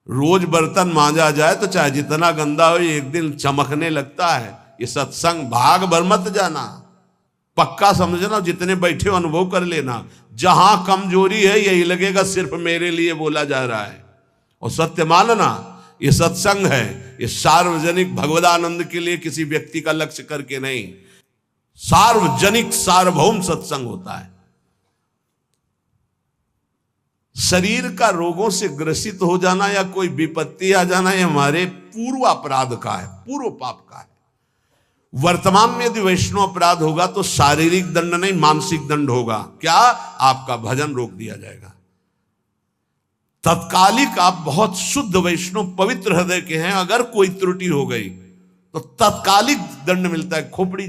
रोज बर्तन मांजा जाए तो चाहे जितना गंदा हो एक दिन चमकने लगता है ये सत्संग भाग भर मत जाना, पक्का समझना, जितने बैठे हो अनुभव कर लेना। जहां कमजोरी है यही लगेगा सिर्फ मेरे लिए बोला जा रहा है, और सत्य मानना ये सत्संग है, ये सार्वजनिक भगवदानंद के लिए किसी व्यक्ति का लक्ष्य करके नहीं, सार्वजनिक सार्वभौम सत्संग होता है। शरीर का रोगों से ग्रसित हो जाना या कोई विपत्ति आ जाना ये हमारे पूर्व अपराध का है, पूर्व पाप का है। वर्तमान में यदि वैष्णव अपराध होगा तो शारीरिक दंड नहीं मानसिक दंड होगा। क्या? आपका भजन रोक दिया जाएगा। तत्कालिक आप बहुत शुद्ध वैष्णव पवित्र हृदय के हैं, अगर कोई त्रुटि हो गई तो तत्कालिक दंड मिलता है। खोपड़ी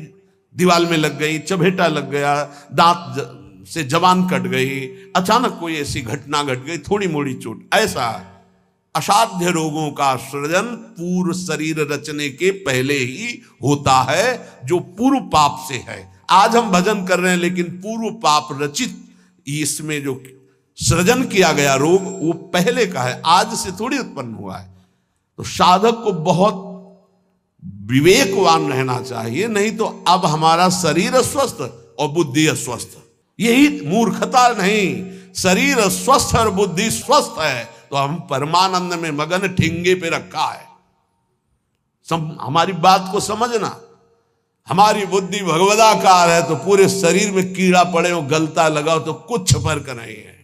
दीवार में लग गई, चबेटा लग गया, दांत से जबान कट गई, अचानक कोई ऐसी घटना घट गई, थोड़ी मोड़ी चोट, ऐसा असाध्य रोगों का सृजन पूर्व शरीर रचने के पहले ही होता है, जो पूर्व पाप से है। आज हम भजन कर रहे हैं लेकिन पूर्व पाप रचित इसमें जो सृजन किया गया रोग वो पहले का है, आज से थोड़ी उत्पन्न हुआ है। तो साधक को बहुत विवेकवान रहना चाहिए, नहीं तो अब हमारा शरीर अस्वस्थ और बुद्धि अस्वस्थ, यही मूर्खता नहीं। शरीर स्वस्थ और बुद्धि स्वस्थ है तो हम परमानंद में मगन ठिंगे पे रखा है। हमारी बात को समझना। हमारी बुद्धि भगवदाकार है तो पूरे शरीर में कीड़ा पड़े हो, गलता लगाओ तो कुछ फर्क नहीं है,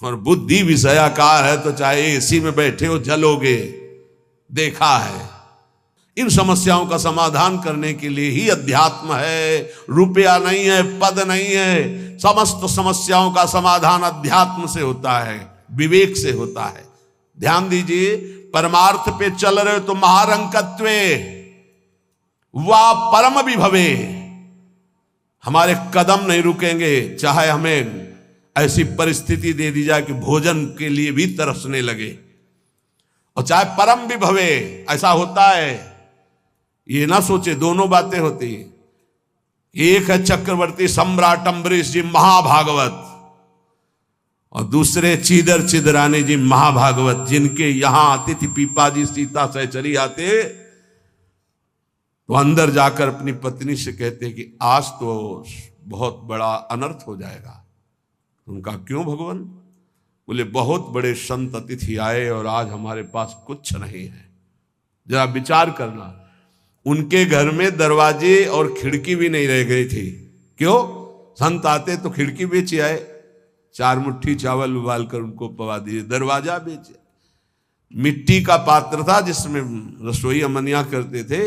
और बुद्धि विषयाकार है तो चाहे एसी में बैठे हो जलोगे, देखा है। इन समस्याओं का समाधान करने के लिए ही अध्यात्म है, रुपया नहीं है, पद नहीं है। समस्त समस्याओं का समाधान अध्यात्म से होता है, विवेक से होता है। ध्यान दीजिए, परमार्थ पे चल रहे हो तो महारंकत्वे वा परम विभवे, हमारे कदम नहीं रुकेंगे, चाहे हमें ऐसी परिस्थिति दे दी जाए कि भोजन के लिए भी तरसने लगे, और चाहे परम विभवे, ऐसा होता है। ये ना सोचे दोनों बातें होती हैं। एक है चक्रवर्ती सम्राट अम्बरीश जी महाभागवत, और दूसरे चीदर चिदरानी जी महाभागवत, जिनके यहां अतिथि पीपाजी सीता सहचरी आते तो अंदर जाकर अपनी पत्नी से कहते कि आज तो बहुत बड़ा अनर्थ हो जाएगा। उनका क्यों भगवान? बोले बहुत बड़े संत अतिथि आए और आज हमारे पास कुछ नहीं है। जरा विचार करना, उनके घर में दरवाजे और खिड़की भी नहीं रह गई थी। क्यों? संत आते तो खिड़की बेचे आए, 4 मुट्ठी चावल उबाल कर उनको पवा दिए, दरवाजा बेचे। मिट्टी का पात्र था जिसमें रसोई अमनिया करते थे,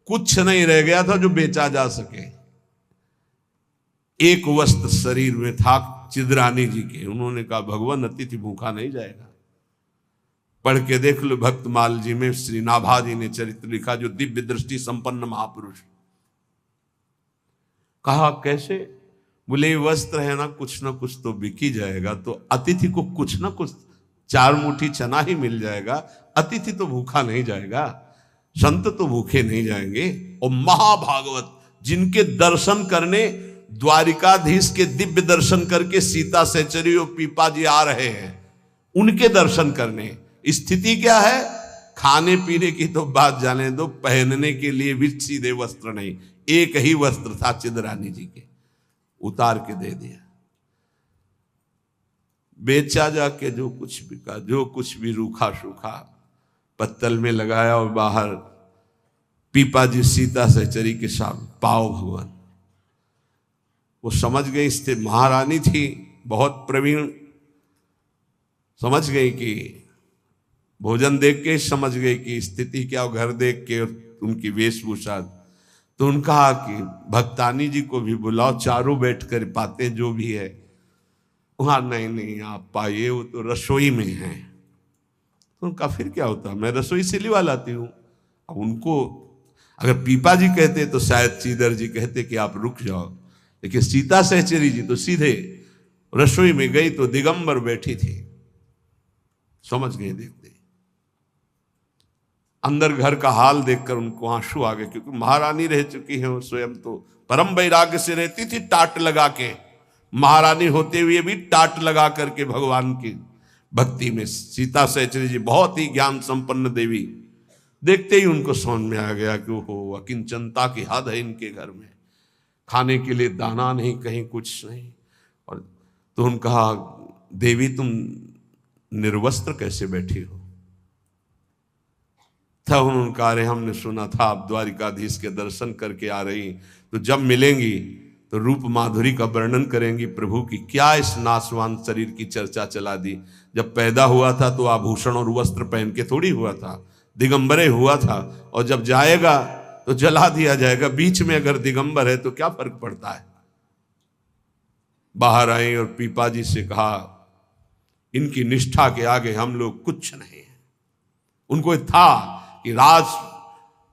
कुछ नहीं रह गया था जो बेचा जा सके। एक वस्त्र शरीर में था चिदरानी जी के। उन्होंने कहा भगवान अतिथि भूखा नहीं जाएगा। पढ़ के देख लो भक्तमाल जी में श्री नाभा जी ने चरित्र लिखा, जो दिव्य दृष्टि संपन्न महापुरुष। कहा कैसे? बोले वस्त्र है ना कुछ तो बिक ही जाएगा, तो अतिथि को कुछ ना कुछ 4 मुट्ठी चना ही मिल जाएगा। अतिथि तो भूखा नहीं जाएगा, संत तो भूखे नहीं जाएंगे। और महाभागवत जिनके दर्शन करने द्वारिकाधीश के दिव्य दर्शन करके सीता सहचरी और पीपा जी आ रहे हैं, उनके दर्शन करने। स्थिति क्या है? खाने पीने की तो बात जाने दो, पहनने के लिए भी सीधे वस्त्र नहीं। एक ही वस्त्र था चिदरानी जी के, उतार के दे दिया। बेचा जाके जो कुछ बिका, जो कुछ भी रूखा सूखा पत्तल में लगाया, और बाहर पीपा जी सीता सहचरी के साथ पाओ भगवान। वो समझ गई, इससे महारानी थी बहुत प्रवीण, समझ गई कि भोजन देख के समझ गई कि स्थिति क्या, घर देख के उनकी वेशभूषा। तो उन्होंने कहा कि भक्तानी जी को भी बुलाओ, चारों बैठ कर पाते जो भी है। वहाँ नहीं आप पाइए, वो तो रसोई में हैं। तो उनका फिर क्या होता, मैं रसोई से लिवा लाती हूँ। अब उनको अगर पीपा जी कहते तो शायद चीदर जी कहते कि आप रुक जाओ, लेकिन सीता सहचरी जी तो सीधे रसोई में गई तो दिगंबर बैठी थी। समझ गए देखते अंदर घर का हाल देखकर उनको आंसू आ गए, क्योंकि महारानी रह चुकी है वो स्वयं तो परम वैराग्य से रहती थी, टाट लगा के। महारानी होते हुए भी टाट लगा करके भगवान की भक्ति में। सीता सहचरी जी बहुत ही ज्ञान संपन्न देवी, देखते ही उनको समझ में आ गया कि ओहो, अकिंचनता की हद है इनके घर में, खाने के लिए दाना नहीं, कहीं कुछ नहीं। और तो उन्होंने कहा, देवी तुम निर्वस्त्र कैसे बैठी हो? तब उन्होंने कहा, अरे हमने सुना था आप द्वारिकाधीश के दर्शन करके आ रही, तो जब मिलेंगी तो रूप माधुरी का वर्णन करेंगी प्रभु की। क्या इस नासवान शरीर की चर्चा चला दी? जब पैदा हुआ था तो आभूषण और वस्त्र पहन के थोड़ी हुआ था, दिगंबरे हुआ था, और जब जाएगा तो जला दिया जाएगा। बीच में अगर दिगंबर है तो क्या फर्क पड़ता है? बाहर आई और पीपा जी से कहा, इनकी निष्ठा के आगे हम लोग कुछ नहीं है। उनको था कि राज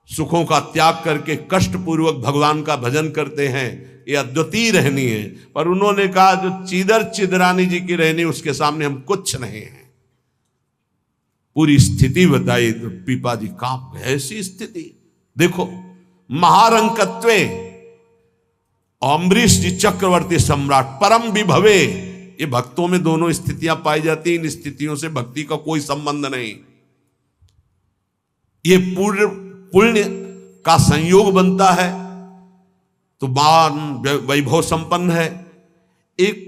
सुखों का त्याग करके कष्टपूर्वक भगवान का भजन करते हैं, ये अद्वितीय रहनी है। पर उन्होंने कहा, जो चीदर चिदरानी जी की रहनी, उसके सामने हम कुछ नहीं है। पूरी स्थिति बताई तो पीपा जी कांप गए। ऐसी स्थिति देखो, महारंकत्वे अम्बरीश जी चक्रवर्ती सम्राट परम विभवे, ये भक्तों में दोनों स्थितियां पाई जाती। इन स्थितियों से भक्ति का कोई संबंध नहीं। ये पूर्ण पुण्य का संयोग बनता है तो मान वैभव संपन्न है। एक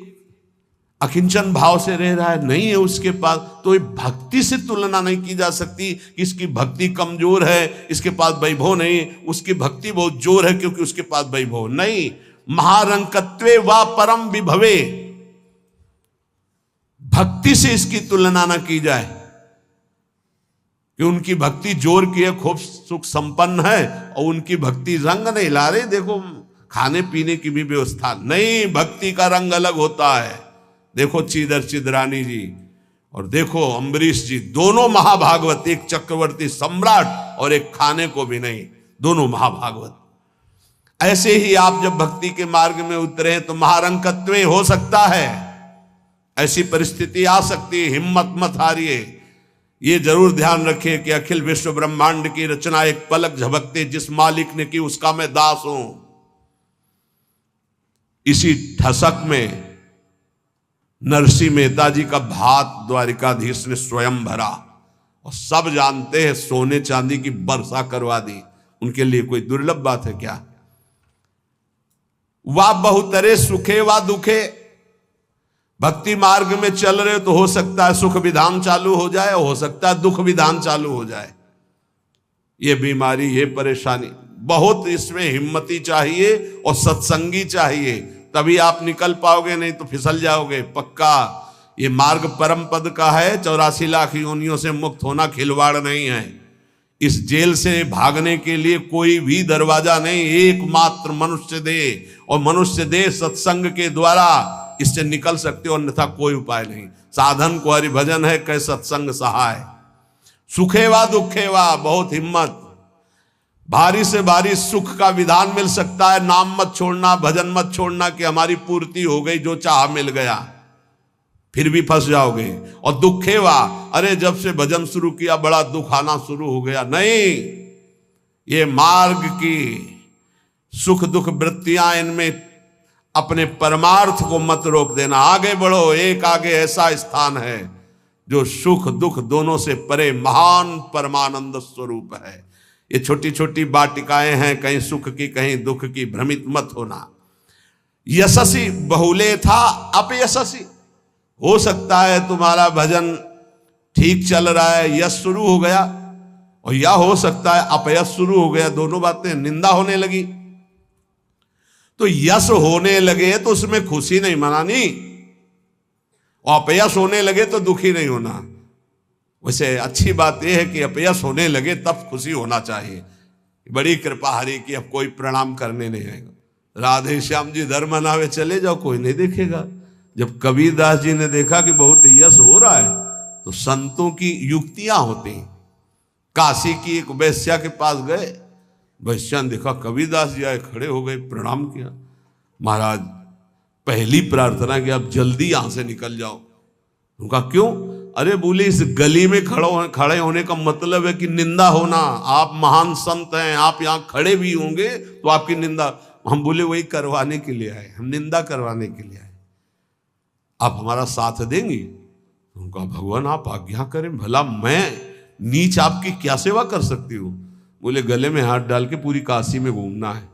अकिंचन भाव से रह रहा है, नहीं है उसके पास, तो ये भक्ति से तुलना नहीं की जा सकती कि इसकी भक्ति कमजोर है, इसके पास वैभव नहीं, उसकी भक्ति बहुत जोर है क्योंकि उसके पास वैभव नहीं। महारंकत्वे वा परम विभवे, भक्ति से इसकी तुलना ना की जाए कि उनकी भक्ति जोर की है, खूब सुख संपन्न है, और उनकी भक्ति रंग नहीं ला रहे, देखो खाने पीने की भी व्यवस्था नहीं, भक्ति का रंग अलग होता है। देखो चीदर चिदरानी जी और देखो अम्बरीश जी, दोनों महाभागवत, एक चक्रवर्ती सम्राट और एक खाने को भी नहीं, दोनों महाभागवत। ऐसे ही आप जब भक्ति के मार्ग में उतरे तो महारंकत्व हो सकता है, ऐसी परिस्थिति आ सकती है, हिम्मत मत हारिए। ये जरूर ध्यान रखिए कि अखिल विश्व ब्रह्मांड की रचना एक पलक झपकते जिस मालिक ने की उसका मैं दास हूं। इसी ठसक में नरसिंह मेहता जी का भात द्वारिकाधीश ने स्वयं भरा, और सब जानते हैं सोने चांदी की वर्षा करवा दी। उनके लिए कोई दुर्लभ बात है क्या? वाह बहुतरे सुखे वा दुखे, भक्ति मार्ग में चल रहे तो हो सकता है सुख विधान चालू हो जाए, हो सकता है दुख विधान चालू हो जाए। ये बीमारी, ये परेशानी, बहुत इसमें हिम्मती चाहिए और सत्संगी चाहिए, तभी आप निकल पाओगे, नहीं तो फिसल जाओगे पक्का। ये मार्ग परम पद का है, 84 लाख योनियों से मुक्त होना खिलवाड़ नहीं है। इस जेल से भागने के लिए कोई भी दरवाजा नहीं, एकमात्र मनुष्य देह, और मनुष्य देह सत्संग के द्वारा इससे निकल सकते हो, अन्यथा कोई उपाय नहीं। साधन को हरि भजन है, कै सत्संग सहाय। सुखेवा दुखेवा, बहुत हिम्मत। भारी से भारी सुख का विधान मिल सकता है, नाम मत छोड़ना, भजन मत छोड़ना कि हमारी पूर्ति हो गई, जो चाह मिल गया, फिर भी फंस जाओगे। और दुखेवा, अरे जब से भजन शुरू किया बड़ा दुख आना शुरू हो गया, नहीं। ये मार्ग की सुख दुख वृत्तियां, इनमें अपने परमार्थ को मत रोक देना, आगे बढ़ो। एक आगे ऐसा स्थान है जो सुख दुख दोनों से परे महान परमानंद स्वरूप है। ये छोटी छोटी वाटिकाएं हैं, कहीं सुख की कहीं दुख की, भ्रमित मत होना। यशस्वी बहुले था अपयशस्वी, हो सकता है तुम्हारा भजन ठीक चल रहा है, यश शुरू हो गया, और या हो सकता है अपयश शुरू हो गया, दोनों बातें, निंदा होने लगी। तो यश होने लगे तो उसमें खुशी नहीं मनानी, और अपयश होने लगे तो दुखी नहीं होना। वैसे अच्छी बात यह है कि अपयश होने लगे तब खुशी होना चाहिए। बड़ी कृपा हरि की, अब कोई प्रणाम करने नहीं आएगा। राधे श्याम जी धर्म मनावे चले जाओ, कोई नहीं देखेगा। जब कबीरदास जी ने देखा कि बहुत यश हो रहा है, तो संतों की युक्तियां होती हैं। काशी की एक वैश्या के पास गए, वैश्या ने देखा कबीरदास जी आए, खड़े हो गए, प्रणाम किया। महाराज पहली प्रार्थना कि आप जल्दी यहां से निकल जाओ। उनका क्यों? अरे बोले, इस गली में खड़े होने का मतलब है कि निंदा होना। आप महान संत हैं, आप यहाँ खड़े भी होंगे तो आपकी निंदा। हम बोले वही करवाने के लिए आए, हम निंदा करवाने के लिए आए, आप हमारा साथ देंगे? उनका भगवान आप आज्ञा करें, भला मैं नीच आपकी क्या सेवा कर सकती हूँ? बोले गले में हाथ डाल के पूरी काशी में घूमना है।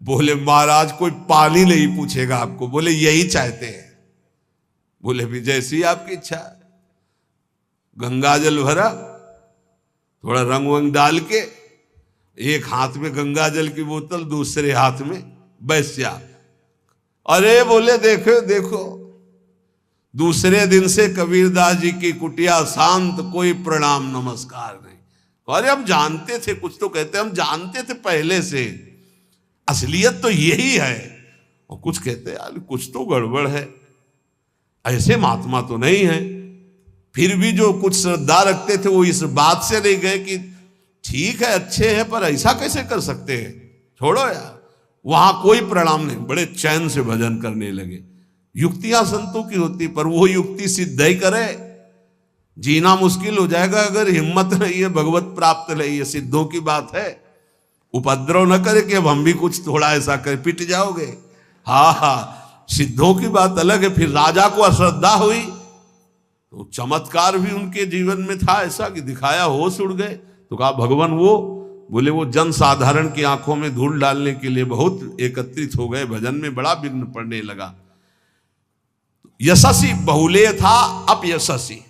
बोले महाराज कोई पानी नहीं पूछेगा आपको। बोले यही चाहते हैं। बोले भी जैसी आपकी इच्छा। गंगा जल भरा, थोड़ा रंग वंग डाल के, एक हाथ में गंगा जल की बोतल, दूसरे हाथ में वैश्या। अरे बोले देखो देखो, दूसरे दिन से कबीरदास जी की कुटिया शांत, कोई प्रणाम नमस्कार नहीं। अरे हम जानते थे, कुछ तो कहते हम जानते थे पहले से, असलियत तो यही है। और कुछ कहते यार कुछ तो गड़बड़ है, ऐसे महात्मा तो नहीं है। फिर भी जो कुछ श्रद्धा रखते थे वो इस बात से नहीं गए कि ठीक है अच्छे हैं पर ऐसा कैसे कर सकते हैं, छोड़ो यार। वहां कोई प्रणाम नहीं, बड़े चैन से भजन करने लगे। युक्तियां संतों की होती, पर वो युक्ति सिद्ध ही करे। जीना मुश्किल हो जाएगा अगर हिम्मत नहीं है, भगवत प्राप्त नहीं है। सिद्धों की बात है, उपद्रव न करे कि अब हम भी कुछ थोड़ा ऐसा करे, पिट जाओगे। हाँ हाँ, सिद्धों की बात अलग है। फिर राजा को अश्रद्धा हुई तो चमत्कार भी उनके जीवन में था ऐसा कि दिखाया, होश उड़ गए। तो कहा भगवान वो, बोले वो जन साधारण की आंखों में धूल डालने के लिए बहुत एकत्रित हो गए, भजन में बड़ा विघ्न पड़ने लगा। यशस्वी बहुलेय था, अपयशस्वी।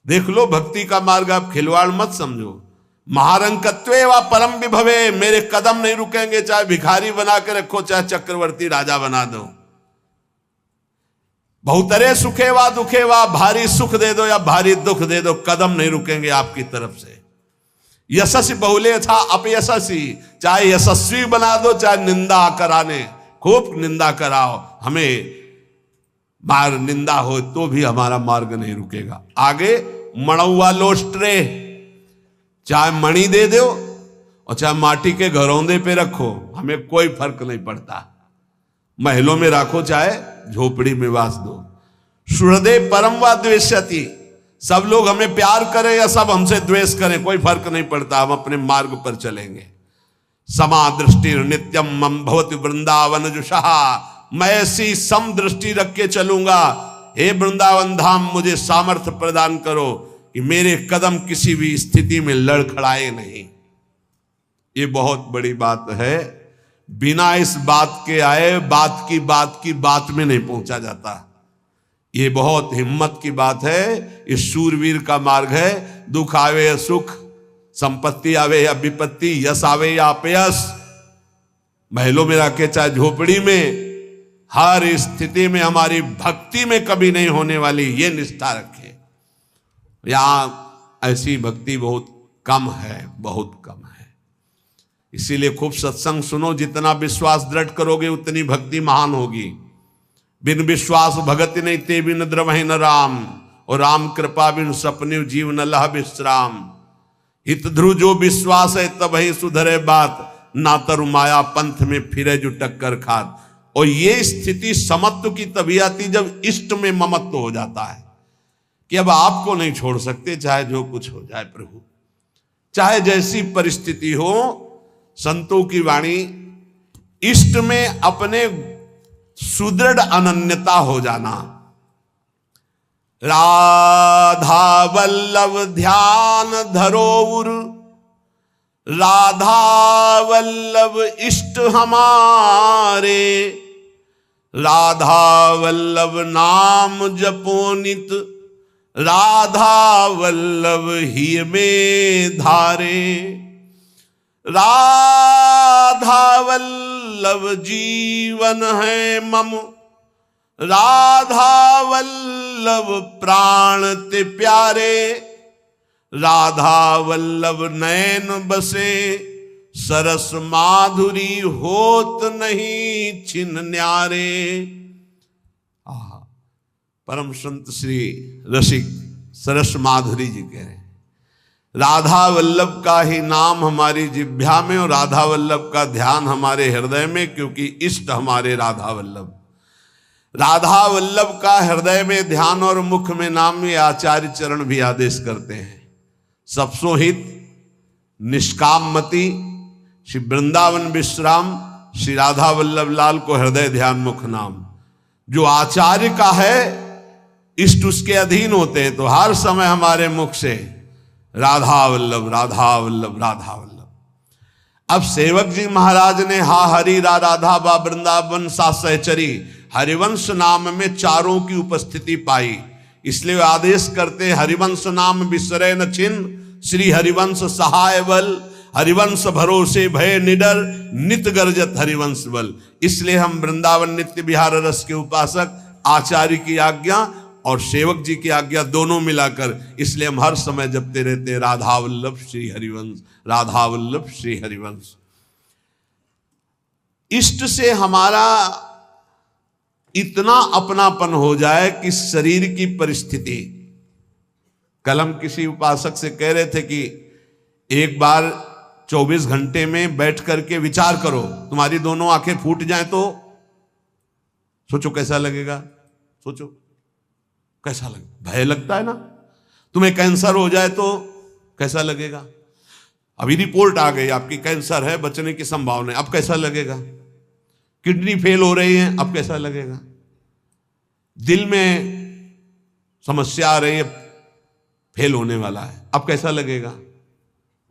देख लो भक्ति का मार्ग, आप खिलवाड़ मत समझो। महारंकत्वे व परम विभवे, मेरे कदम नहीं रुकेंगे, चाहे भिखारी बना के रखो, चाहे चक्रवर्ती राजा बना दो। बहुतरे सुखे वा दुखे वा, भारी सुख दे दो या भारी दुख दे दो, कदम नहीं रुकेंगे आपकी तरफ से। यशस्वी बहुलेय था, अपयशस्वी, चाहे यशस्वी बना दो चाहे निंदा कराने, खूब निंदा कराओ, हमें मार निंदा हो तो भी हमारा मार्ग नहीं रुकेगा। आगे मणुआ लोस्ट्रे, चाहे मणि दे दो और चाहे माटी के घरौंदे पे रखो, हमें कोई फर्क नहीं पड़ता। महलों में रखो चाहे झोपड़ी में वास दो। सुहृदे परम व द्वेष्यति, सब लोग हमें प्यार करें या सब हमसे द्वेष करें, कोई फर्क नहीं पड़ता, हम अपने मार्ग पर चलेंगे। समा दृष्टि नित्यम मम भवति वृंदावन जुषहा, मैं ऐसी सम दृष्टि रख के चलूंगा। हे वृंदावन धाम, मुझे सामर्थ्य प्रदान करो कि मेरे कदम किसी भी स्थिति में लड़खड़ाए नहीं। ये बहुत बड़ी बात है। बिना इस बात के आए बात की बात में नहीं पहुंचा जाता। ये बहुत हिम्मत की बात है। इस शूरवीर का मार्ग है। दुख आवे या सुख, संपत्ति आवे या विपत्ति, यश आवे या अपयश, महलों में रखे चाहे झोपड़ी में, हर स्थिति में हमारी भक्ति में कभी नहीं होने वाली, ये निष्ठा रखे। यहां ऐसी भक्ति बहुत कम है, बहुत कम है। इसीलिए खूब सत्संग सुनो, जितना विश्वास दृढ़ करोगे उतनी भक्ति महान होगी। बिन विश्वास भगति नहीं ते बिन द्रवहि न राम, और राम कृपा बिन सपने जीव न लह विश्राम। हित ध्रुव जो विश्वास है तब ही सुधरे बात, ना तरु माया पंथ में फिरे जो टक्कर खात। और ये स्थिति समत्व की तभी आती जब इष्ट में ममत्व हो जाता है कि अब आपको नहीं छोड़ सकते, चाहे जो कुछ हो जाए प्रभु, चाहे जैसी परिस्थिति हो। संतों की वाणी, इष्ट में अपने सुदृढ़ अनन्यता हो जाना। राधा वल्लभ ध्यान धरोउर, राधा वल्लभ इष्ट हमारे, राधा वल्लभ नाम जपो नित, राधा वल्लभ ही में धारे। राधा वल्लभ जीवन है मम, राधा वल्लभ प्राण ते प्यारे, राधा वल्लभ नैन बसे, सरस माधुरी होत नहीं छिन न्यारे। परम संत श्री रसिक सरस माधुरी जी कह रहे हैं, राधा वल्लभ का ही नाम हमारी जिह्वा में और राधा वल्लभ का ध्यान हमारे हृदय में, क्योंकि इष्ट हमारे राधा वल्लभ। राधा वल्लभ का हृदय में ध्यान और मुख में नाम में आचार्य चरण भी आदेश करते हैं। सबसो हित निष्काम मति श्री वृंदावन विश्राम, श्री राधा वल्लभ लाल को हृदय ध्यान मुख नाम। जो आचार्य का है, इष्ट उसके अधीन होते हैं, तो हर समय हमारे मुख से राधा वल्लभ, राधा वल्लभ, राधा वल्लभ। अब सेवक जी महाराज ने हा हरि रा राधा बा वृंदावन सा सहचरी हरिवंश नाम में चारों की उपस्थिति पाई, इसलिए आदेश करते हरिवंश नाम विसरे न छिन्न, श्री हरिवंश सहाय बल, हरिवंश भरोसे भय निडर, नित गर्जत हरिवंश बल। इसलिए हम वृंदावन नित्य विहार रस के उपासक आचार्य की आज्ञा और सेवक जी की आज्ञा दोनों मिलाकर, इसलिए हम हर समय जपते रहते हैं राधा वल्लभ श्री हरिवंश, राधा वल्लभ श्री हरिवंश। इष्ट से हमारा इतना अपनापन हो जाए कि शरीर की परिस्थिति, कल हम किसी उपासक से कह रहे थे कि एक बार 24 घंटे में बैठ करके विचार करो, तुम्हारी दोनों आंखें फूट जाएं तो सोचो कैसा लगेगा, सोचो कैसा लगेगा। भय लगता है ना। तुम्हें कैंसर हो जाए तो कैसा लगेगा। अभी रिपोर्ट आ गई आपकी कैंसर है, बचने की संभावना है, अब कैसा लगेगा। किडनी फेल हो रही है, अब कैसा लगेगा। दिल में समस्या आ रही है, फेल होने वाला है, अब कैसा लगेगा।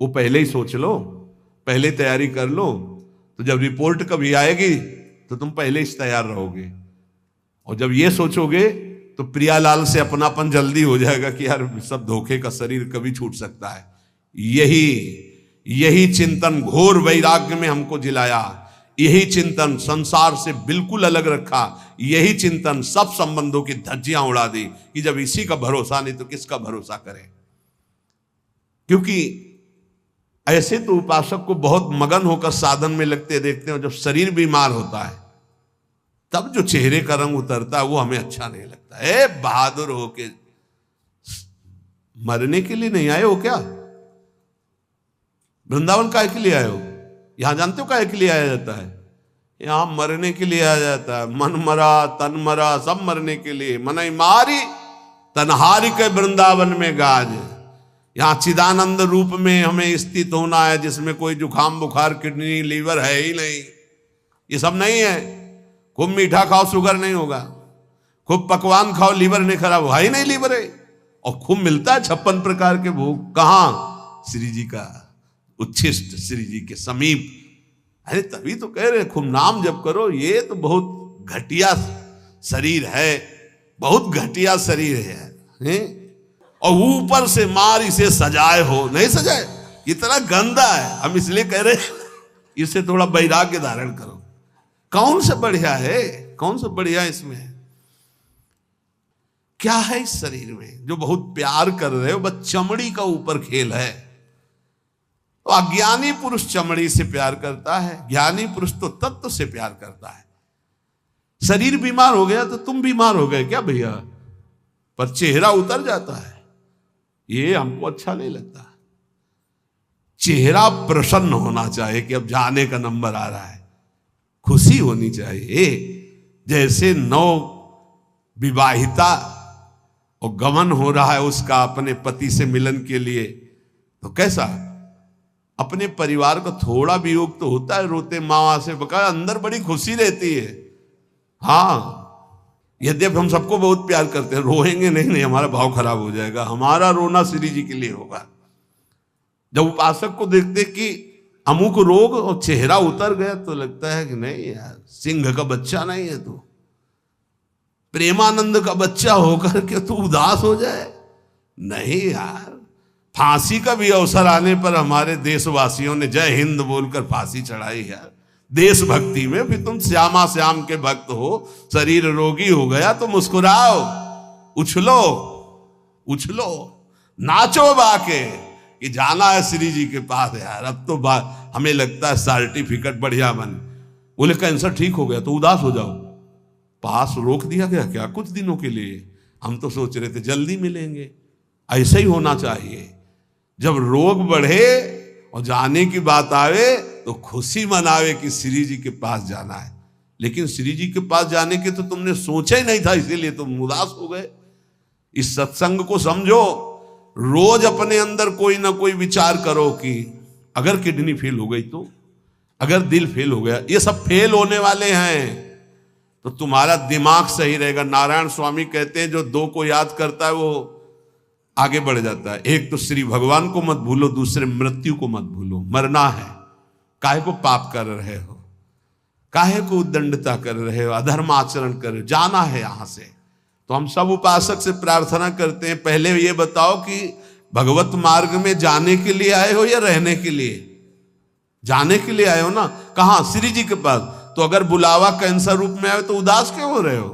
वो पहले ही सोच लो, पहले तैयारी कर लो, तो जब रिपोर्ट कभी आएगी तो तुम पहले ही तैयार रहोगे। और जब ये सोचोगे तो प्रियालाल से अपनापन जल्दी हो जाएगा कि यार सब धोखे का शरीर कभी छूट सकता है। यही चिंतन घोर वैराग्य में हमको जिलाया, यही चिंतन संसार से बिल्कुल अलग रखा, यही चिंतन सब संबंधों की धज्जियां उड़ा दी कि जब इसी का भरोसा नहीं तो किसका भरोसा करें। क्योंकि ऐसे तो उपासक को बहुत मगन होकर साधन में लगते देखते हैं, जब शरीर बीमार होता है तब जो चेहरे का रंग उतरता है वो हमें अच्छा नहीं लगता है। बहादुर होके मरने के लिए नहीं आए हो क्या। वृंदावन काहे के लिए आए हो। यहां जानते हो काहे के लिए आया जाता है। यहां मरने के लिए आया जाता है। मन मरा तन मरा सब मरने के लिए। मनई मारी तनहारी के वृंदावन में गाज। यहां चिदानंद रूप में हमें स्थित होना है, जिसमें कोई जुकाम बुखार किडनी लीवर है ही नहीं। ये सब नहीं है। खूब मीठा खाओ शुगर नहीं होगा, खूब पकवान खाओ लीवर नहीं खराब हुआ ही नहीं लीवर है। और खूब मिलता है 56 प्रकार के भोग, कहां श्री जी का उच्छिष्ट, श्री जी के समीप। अरे तभी तो कह रहे खूब नाम जप करो। ये तो बहुत घटिया शरीर है, बहुत घटिया शरीर है। और ऊपर से मार इसे सजाए हो, नहीं सजाए, इतना गंदा है। हम इसलिए कह रहे इसे थोड़ा वैराग्य धारण करो। कौन सा बढ़िया है, कौन सा बढ़िया इसमें क्या है इस शरीर में जो बहुत प्यार कर रहे हो। बस चमड़ी का ऊपर खेल है। तो अज्ञानी पुरुष चमड़ी से प्यार करता है, ज्ञानी पुरुष तो तत्व से प्यार करता है। शरीर बीमार हो गया तो तुम बीमार हो गए क्या भैया, पर चेहरा उतर जाता है, ये हमको अच्छा नहीं लगता। चेहरा प्रसन्न होना चाहिए कि अब जाने का नंबर आ रहा है, खुशी होनी चाहिए। जैसे नौ विवाहिता और गमन हो रहा है उसका अपने पति से मिलन के लिए, तो कैसा अपने परिवार को थोड़ा वियोग तो होता है, रोते माँ से बका, अंदर बड़ी खुशी रहती है। हाँ, यद्यपि हम सबको बहुत प्यार करते हैं, रोएंगे नहीं, हमारा भाव खराब हो जाएगा। हमारा रोना श्री जी के लिए होगा। जब उपासक को देखते कि अमुक रोग और चेहरा उतर गया तो लगता है कि नहीं यार, सिंह का बच्चा नहीं है तू, प्रेमानंद का बच्चा होकर के तू उदास हो जाए। नहीं यार, फांसी का भी अवसर आने पर हमारे देशवासियों ने जय हिंद बोलकर फांसी चढ़ाई यार, देशभक्ति में। फिर तुम श्यामा श्याम के भक्त हो, शरीर रोगी हो गया तो मुस्कुराओ, उछलो उछलो, नाचो बाके कि जाना है श्री जी के पास यार। अब तो हमें लगता है सर्टिफिकेट बढ़िया बन, बोले कैंसर ठीक हो गया तो उदास हो जाओ, पास रोक दिया गया क्या कुछ दिनों के लिए। हम तो सोच रहे थे जल्दी मिलेंगे। ऐसा ही होना चाहिए। जब रोग बढ़े और जाने की बात आवे तो खुशी मनावे कि श्री जी के पास जाना है। लेकिन श्री जी के पास जाने के तो तुमने सोचा ही नहीं था, इसीलिए तुम उदास हो गए। इस सत्संग को समझो। रोज अपने अंदर कोई ना कोई विचार करो कि अगर किडनी फेल हो गई तो, अगर दिल फेल हो गया, ये सब फेल होने वाले हैं तो तुम्हारा दिमाग सही रहेगा। नारायण स्वामी कहते हैं जो 2 को याद करता है वो आगे बढ़ जाता है। एक तो श्री भगवान को मत भूलो, दूसरे मृत्यु को मत भूलो। मरना है, काहे को पाप कर रहे हो, काहे को उद्दंडता कर रहे हो, अधर्म आचरण कर रहे हो, जाना है यहां से। तो हम सब उपासक से प्रार्थना करते हैं, पहले ये बताओ कि भगवत मार्ग में जाने के लिए आए हो या रहने के लिए? जाने के लिए आए हो ना। कहां? श्री जी के पास। तो अगर बुलावा कैंसर रूप में आए तो उदास क्यों हो रहे हो?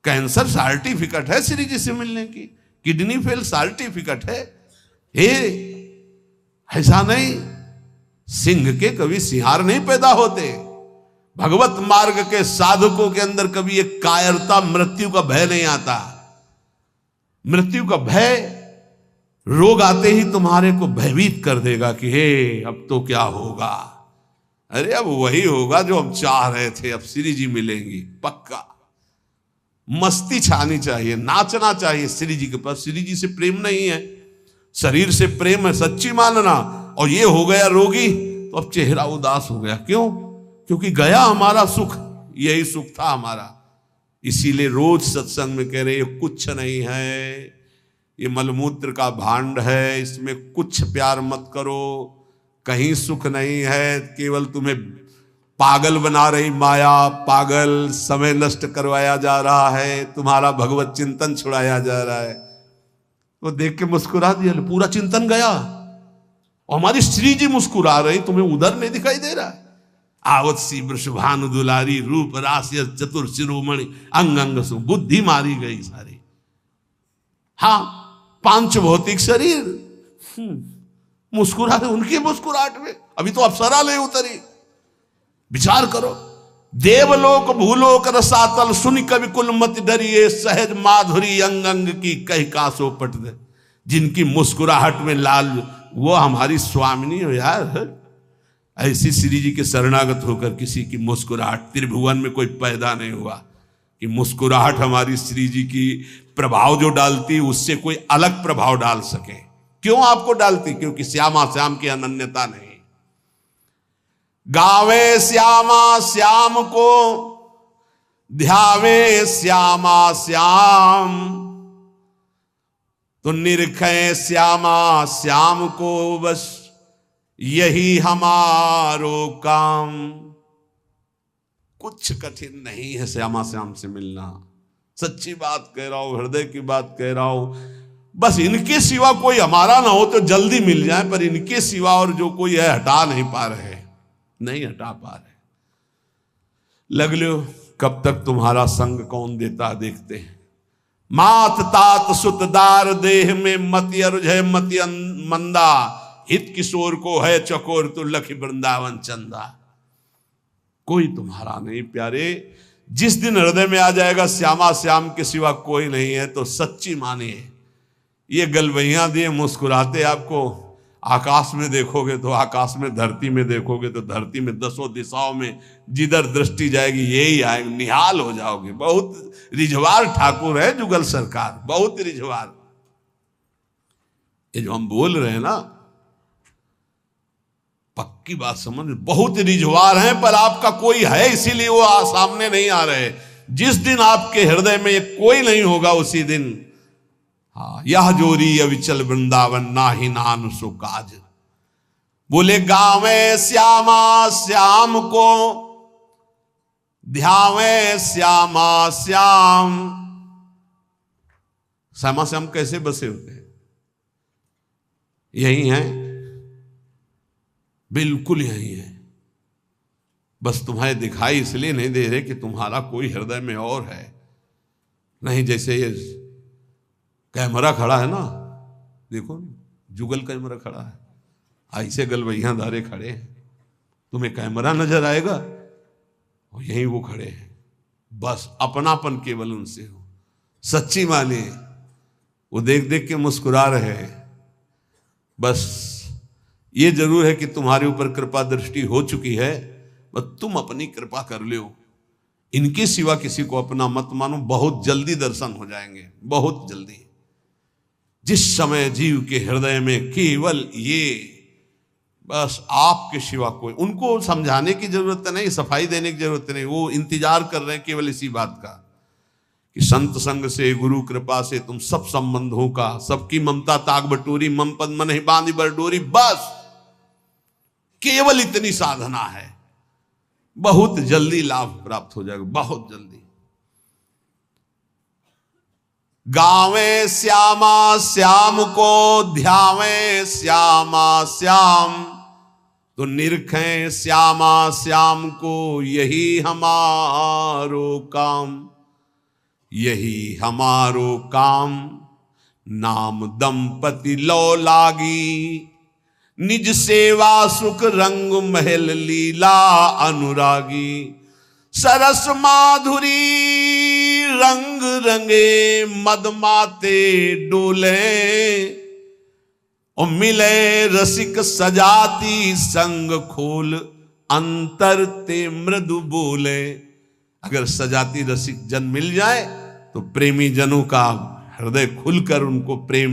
कैंसर सर्टिफिकेट है श्री जी से मिलने की, किडनी फेल सर्टिफिकेट है। हे, ऐसा नहीं, सिंह के कभी सिंहार नहीं पैदा होते। भगवत मार्ग के साधकों के अंदर कभी एक कायरता, मृत्यु का भय नहीं आता। मृत्यु का भय, रोग आते ही तुम्हारे को भयभीत कर देगा कि हे अब तो क्या होगा। अरे अब वही होगा जो हम चाह रहे थे, अब श्री जी मिलेंगी पक्का। मस्ती छानी चाहिए, नाचना चाहिए श्री जी के पास। श्री जी से प्रेम नहीं है, शरीर से प्रेम है, सच्ची मानना। और ये हो गया रोगी तो अब चेहरा उदास हो गया, क्यों? क्योंकि गया हमारा सुख, यही सुख था हमारा। इसीलिए रोज सत्संग में कह रहे ये कुछ नहीं है, ये मलमूत्र का भांड है, इसमें कुछ प्यार मत करो, कहीं सुख नहीं है, केवल तुम्हें पागल बना रही माया, पागल समय नष्ट करवाया जा रहा है, तुम्हारा भगवत चिंतन छुड़ाया जा रहा है। वो देख के मुस्कुरा दिया, पूरा चिंतन गया। और हमारी श्री जी मुस्कुरा रही, तुम्हें उधर नहीं दिखाई दे रहा? आवत सी वृषभानु दुलारी, रूप रास्य चतुर शिरोमणि, अंग अंग सु बुद्धि मारी गई सारी। हाँ, पांच भौतिक शरीर मुस्कुरा रहे, उनकी मुस्कुराहट में अभी तो अप्सरा ले उतरी। विचार करो, देवलोक भूलोक रसातल, सुन कवि कुल मत डरिए, सहज माधुरी अंग अंग की कह कासो पट दे। जिनकी मुस्कुराहट में लाल, वो हमारी स्वामिनी हो यार। ऐसी श्री जी के शरणागत होकर किसी की मुस्कुराहट, त्रिभुवन में कोई पैदा नहीं हुआ कि मुस्कुराहट हमारी श्री जी की प्रभाव जो डालती उससे कोई अलग प्रभाव डाल सके। क्यों आपको डालती? क्योंकि श्यामा श्याम की अनन्यता नहीं। गावे श्यामा श्याम को, ध्यावे श्यामा श्याम, तो निरखे श्यामा श्याम को, बस यही हमारो काम। कुछ कठिन नहीं है श्यामा श्याम से मिलना, सच्ची बात कह रहा हूं, हृदय की बात कह रहा हूं। बस इनके सिवा कोई हमारा ना हो तो जल्दी मिल जाए, पर इनके सिवा और जो कोई है हटा नहीं पा रहे, नहीं हटा पा रहे। लग लो कब तक तुम्हारा संग कौन देता देखते हैं। मात तात सुतदार देह में मति अरुझय मति मंदा, हित किशोर को है चकोर तो लखी वृंदावन चंदा। कोई तुम्हारा नहीं प्यारे। जिस दिन हृदय में आ जाएगा श्यामा श्याम के सिवा कोई नहीं है, तो सच्ची मानिए ये गलवैया दिए मुस्कुराते आपको आकाश में देखोगे तो आकाश में, धरती में देखोगे तो धरती में, दसों दिशाओं में जिधर दृष्टि जाएगी यही आएगी, निहाल हो जाओगे। बहुत रिझवार ठाकुर है जुगल सरकार, बहुत रिझवार। ये जो हम बोल रहे हैं ना, पक्की बात समझ, बहुत रिझवार हैं, पर आपका कोई है इसीलिए वो सामने नहीं आ रहे। जिस दिन आपके हृदय में कोई नहीं होगा उसी दिन, हाँ, यह जोरी अविचल वृंदावन नाही नान सो काज। बोले गावे श्यामा श्याम को, ध्यावे श्यामा श्याम। श्यामा श्याम कैसे बसे होते हैं? यही है, बिल्कुल यही है। बस तुम्हें दिखाई इसलिए नहीं दे रहे कि तुम्हारा कोई हृदय में और है। नहीं, जैसे ये कैमरा खड़ा है ना, देखो जुगल कैमरा खड़ा है, ऐसे गलवैया धारे खड़े हैं, तुम्हें कैमरा नजर आएगा और यहीं वो खड़े हैं। बस अपनापन केवल उनसे हो, सच्ची मानिए। वो देख देख के मुस्कुरा रहे हैं। बस ये जरूर है कि तुम्हारे ऊपर कृपा दृष्टि हो चुकी है, बस तुम अपनी कृपा कर लो। इनके सिवा किसी को अपना मत मानो, बहुत जल्दी दर्शन हो जाएंगे, बहुत जल्दी। जिस समय जीव के हृदय में केवल ये, बस आपके सिवा कोई, उनको समझाने की जरूरत नहीं, सफाई देने की जरूरत नहीं, वो इंतजार कर रहे हैं केवल इसी बात का कि संत संग से गुरु कृपा से तुम सब संबंधों का, सबकी ममता ताग बटोरी, मम पद मन ही बांधी बरडोरी, बस केवल इतनी साधना है, बहुत जल्दी लाभ प्राप्त हो जाएगा, बहुत जल्दी। गावे श्यामा श्याम को ध्यावे श्यामा श्याम, तो निरखें श्यामा श्याम को यही हमारो काम, यही हमारो काम। नाम दंपति लो लागी, निज सेवा सुख रंग महल लीला अनुरागी। सरस माधुरी रंग रंगे मदमाते डोले, और मिले रसिक सजाती संग खोल, अंतर ते मृदु बोले। अगर सजाती रसिक जन मिल जाए तो प्रेमी जनों का हृदय खुलकर उनको प्रेम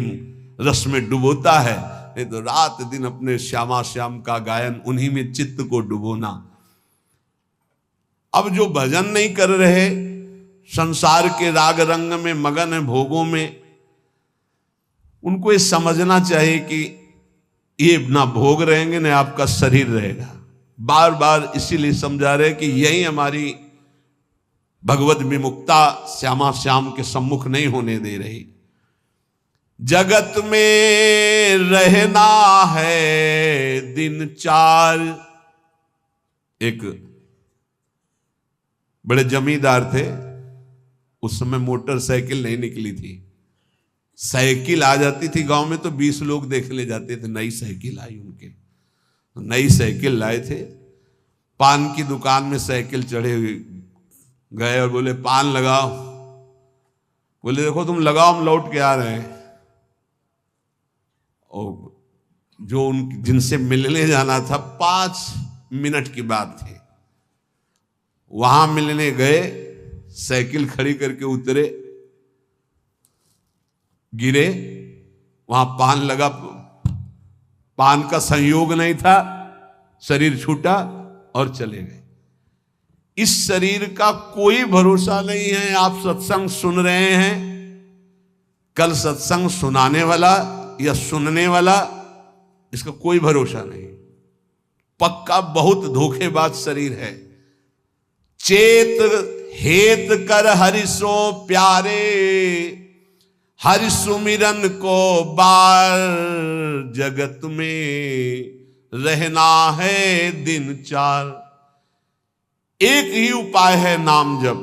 रस में डुबोता है। नहीं तो रात दिन अपने श्यामा श्याम का गायन, उन्हीं में चित्त को डुबोना। अब जो भजन नहीं कर रहे, संसार के राग रंग में मगन है, भोगों में, उनको ये समझना चाहिए कि ये ना भोग रहेंगे ना आपका शरीर रहेगा। बार बार इसीलिए समझा रहे कि यही हमारी भगवत विमुक्ता श्यामा श्याम के सम्मुख नहीं होने दे रही। जगत में रहना है दिन चार। एक बड़े जमींदार थे, उस समय मोटरसाइकिल नहीं निकली थी। साइकिल आ जाती थी गांव में तो 20 लोग देख ले जाते थे। नई साइकिल आई उनके, नई साइकिल लाए थे। पान की दुकान में साइकिल चढ़े हुए गए और बोले पान लगाओ। बोले देखो तुम लगाओ, हम लौट के आ रहे हैं। और जो उन जिनसे मिलने जाना था 5 मिनट की बात थी, वहां मिलने गए, साइकिल खड़ी करके उतरे, गिरे, वहां पान लगा, पान का संयोग नहीं था, शरीर छूटा और चले गए। इस शरीर का कोई भरोसा नहीं है। आप सत्संग सुन रहे हैं, कल सत्संग सुनाने वाला या सुनने वाला, इसका कोई भरोसा नहीं। पक्का बहुत धोखेबाज शरीर है। चेत हेत कर हरिसो प्यारे, हरि सुमिरन को बार। जगत में रहना है दिन चार। एक ही उपाय है नाम जप।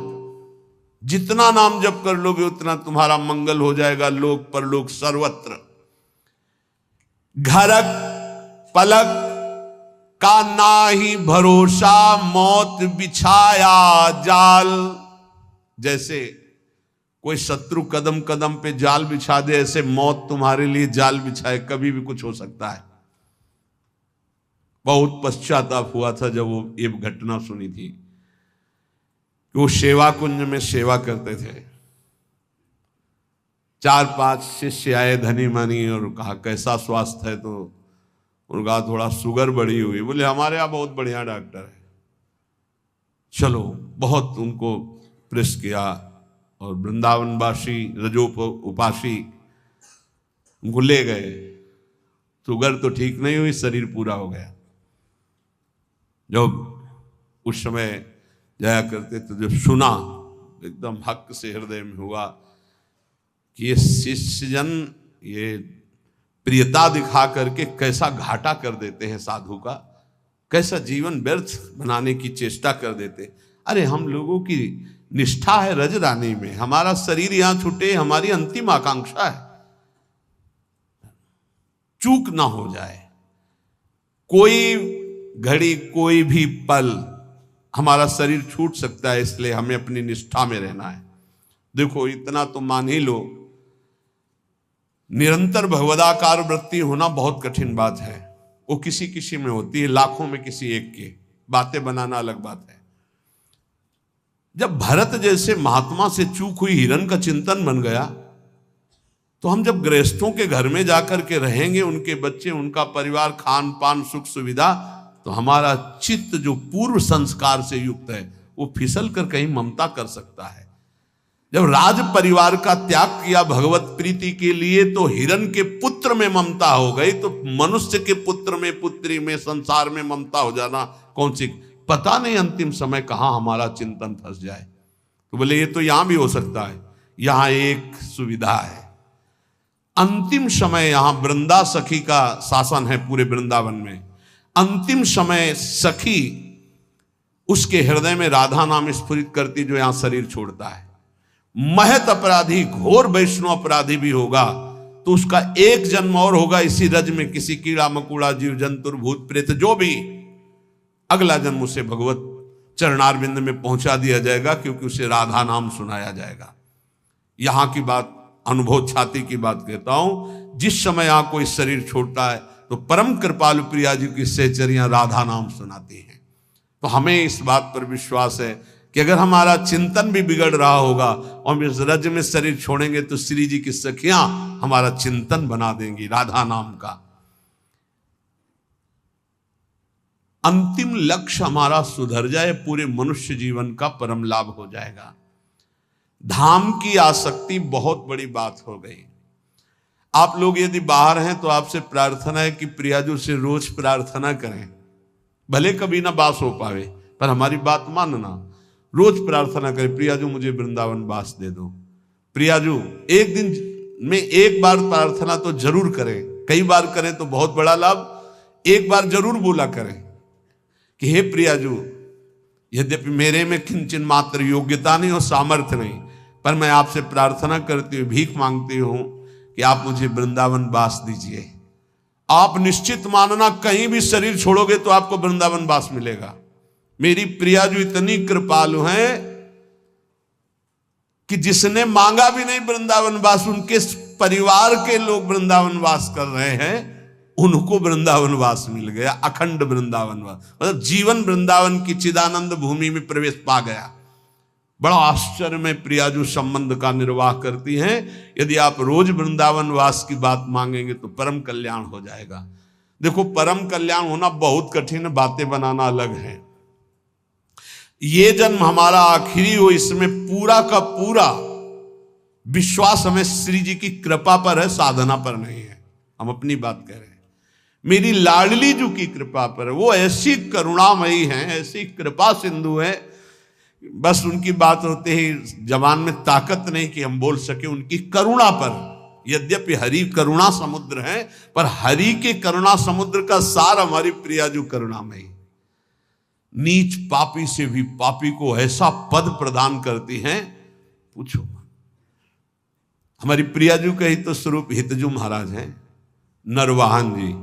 जितना नाम जप कर लोगे उतना तुम्हारा मंगल हो जाएगा, लोक परलोक सर्वत्र। घरक पलक का नाही भरोसा, मौत बिछाया जाल। जैसे कोई शत्रु कदम कदम पे जाल बिछा दे, ऐसे मौत तुम्हारे लिए जाल बिछाए, कभी भी कुछ हो सकता है। बहुत पश्चाताप हुआ था जब वो ये घटना सुनी थी। वो सेवा कुंज में सेवा करते थे। 4-5 शिष्य आए धनी मनी और कहा कैसा स्वास्थ्य है, तो उनका थोड़ा शुगर बढ़ी हुई। बोले हमारे यहाँ बहुत बढ़िया डॉक्टर है, चलो। बहुत उनको प्रेस किया और वृंदावनवासी रजोप उपासी उनको ले गए। शुगर तो ठीक नहीं हुई, शरीर पूरा हो गया। जब उस समय जाया करते तो जब सुना, एकदम हक से हृदय में हुआ कि ये शिष्यजन ये प्रियता दिखा करके कैसा घाटा कर देते हैं साधु का, कैसा जीवन व्यर्थ बनाने की चेष्टा कर देते। अरे हम लोगों की निष्ठा है रजरानी में, हमारा शरीर यहां छूटे हमारी अंतिम आकांक्षा है, चूक ना हो जाए। कोई घड़ी कोई भी पल हमारा शरीर छूट सकता है, इसलिए हमें अपनी निष्ठा में रहना है। देखो इतना तो मान ही लो, निरंतर भगवदाकार वृत्ति होना बहुत कठिन बात है। वो किसी किसी में होती है, लाखों में किसी एक के। बातें बनाना अलग बात है। जब भरत जैसे महात्मा से चूक हुई हिरण का चिंतन बन गया, तो हम जब गृहस्थों के घर में जाकर के रहेंगे, उनके बच्चे, उनका परिवार, खान पान सुख सुविधा, तो हमारा चित्त जो पूर्व संस्कार से युक्त है वो फिसल कर कहीं ममता कर सकता है। जब राज परिवार का त्याग किया भगवत प्रीति के लिए, तो हिरण के पुत्र में ममता हो गई, तो मनुष्य के पुत्र में, पुत्री में, संसार में ममता हो जाना कौन सी, पता नहीं अंतिम समय कहां हमारा चिंतन फंस जाए। तो बोले ये तो यहां भी हो सकता है। यहां एक सुविधा है, अंतिम समय यहां वृंदा सखी का शासन है पूरे वृंदावन में। अंतिम समय सखी उसके हृदय में राधा नाम स्फुरित करती, जो यहां शरीर छोड़ता है। महत अपराधी, घोर वैष्णव अपराधी भी होगा तो उसका एक जन्म और होगा इसी रज में, किसी कीड़ा मकोड़ा, जीव जंतुर, भूत प्रेत, जो भी, अगला जन्म उसे भगवत चरणारविंद में पहुंचा दिया जाएगा, क्योंकि उसे राधा नाम सुनाया जाएगा। यहां की बात, अनुभव छाती की बात कहता हूं। जिस समय यहां कोई शरीर छोड़ता है तो परम कृपालु प्रिया जी की सहचरियां राधा नाम सुनाती हैं। तो हमें इस बात पर विश्वास है कि अगर हमारा चिंतन भी बिगड़ रहा होगा और हम इस रज में शरीर छोड़ेंगे तो श्री जी की सखियां हमारा चिंतन बना देंगी राधा नाम का। अंतिम लक्ष्य हमारा सुधर जाए, पूरे मनुष्य जीवन का परम लाभ हो जाएगा। धाम की आसक्ति बहुत बड़ी बात हो गई। आप लोग यदि बाहर हैं तो आपसे प्रार्थना है कि प्रियाजू से रोज प्रार्थना करें, भले कभी ना बास हो पावे पर हमारी बात मानना। रोज प्रार्थना करें, प्रियाजू मुझे वृंदावन वास दे दो। प्रियाजू एक दिन में एक बार प्रार्थना तो जरूर करें, कई बार करें तो बहुत बड़ा लाभ। एक बार जरूर बोला करें कि हे प्रियाजू, यद्यपि मेरे में किंचन मात्र योग्यता नहीं और सामर्थ्य नहीं, पर मैं आपसे प्रार्थना करती हूँ, भीख मांगती हूं कि आप मुझे वृंदावन वास दीजिए। आप निश्चित मानना कहीं भी शरीर छोड़ोगे तो आपको वृंदावन वास मिलेगा। मेरी प्रियाजू इतनी कृपालु हैं कि जिसने मांगा भी नहीं वृंदावन वास, उनके परिवार के लोग वृंदावन वास कर रहे हैं, उनको वृंदावन वास मिल गया, अखंड वृंदावन वास, मतलब जीवन वृंदावन की चिदानंद भूमि में प्रवेश पा गया। बड़ा आश्चर्य में प्रियाजू संबंध का निर्वाह करती हैं। यदि आप रोज वृंदावन वास की बात मांगेंगे तो परम कल्याण हो जाएगा। देखो, परम कल्याण होना बहुत कठिन है, बातें बनाना अलग है। ये जन्म हमारा आखिरी हो, इसमें पूरा का पूरा विश्वास हमें श्री जी की कृपा पर है, साधना पर नहीं है। हम अपनी बात कह रहे हैं, मेरी लाडली जी की कृपा पर है। वो ऐसी करुणामयी हैं, ऐसी कृपा सिंधु है, बस उनकी बात होते ही जबान में ताकत नहीं कि हम बोल सके उनकी करुणा पर। यद्यपि हरि करुणा समुद्र है, पर हरि के करुणा समुद्र का सार हमारी प्रियाजू करुणामयी। नीच पापी से भी पापी को ऐसा पद प्रदान करती हैं, पूछो मत। हमारी प्रियाजू का ही तो स्वरूप हितजू महाराज हैं, नरवाहन जी।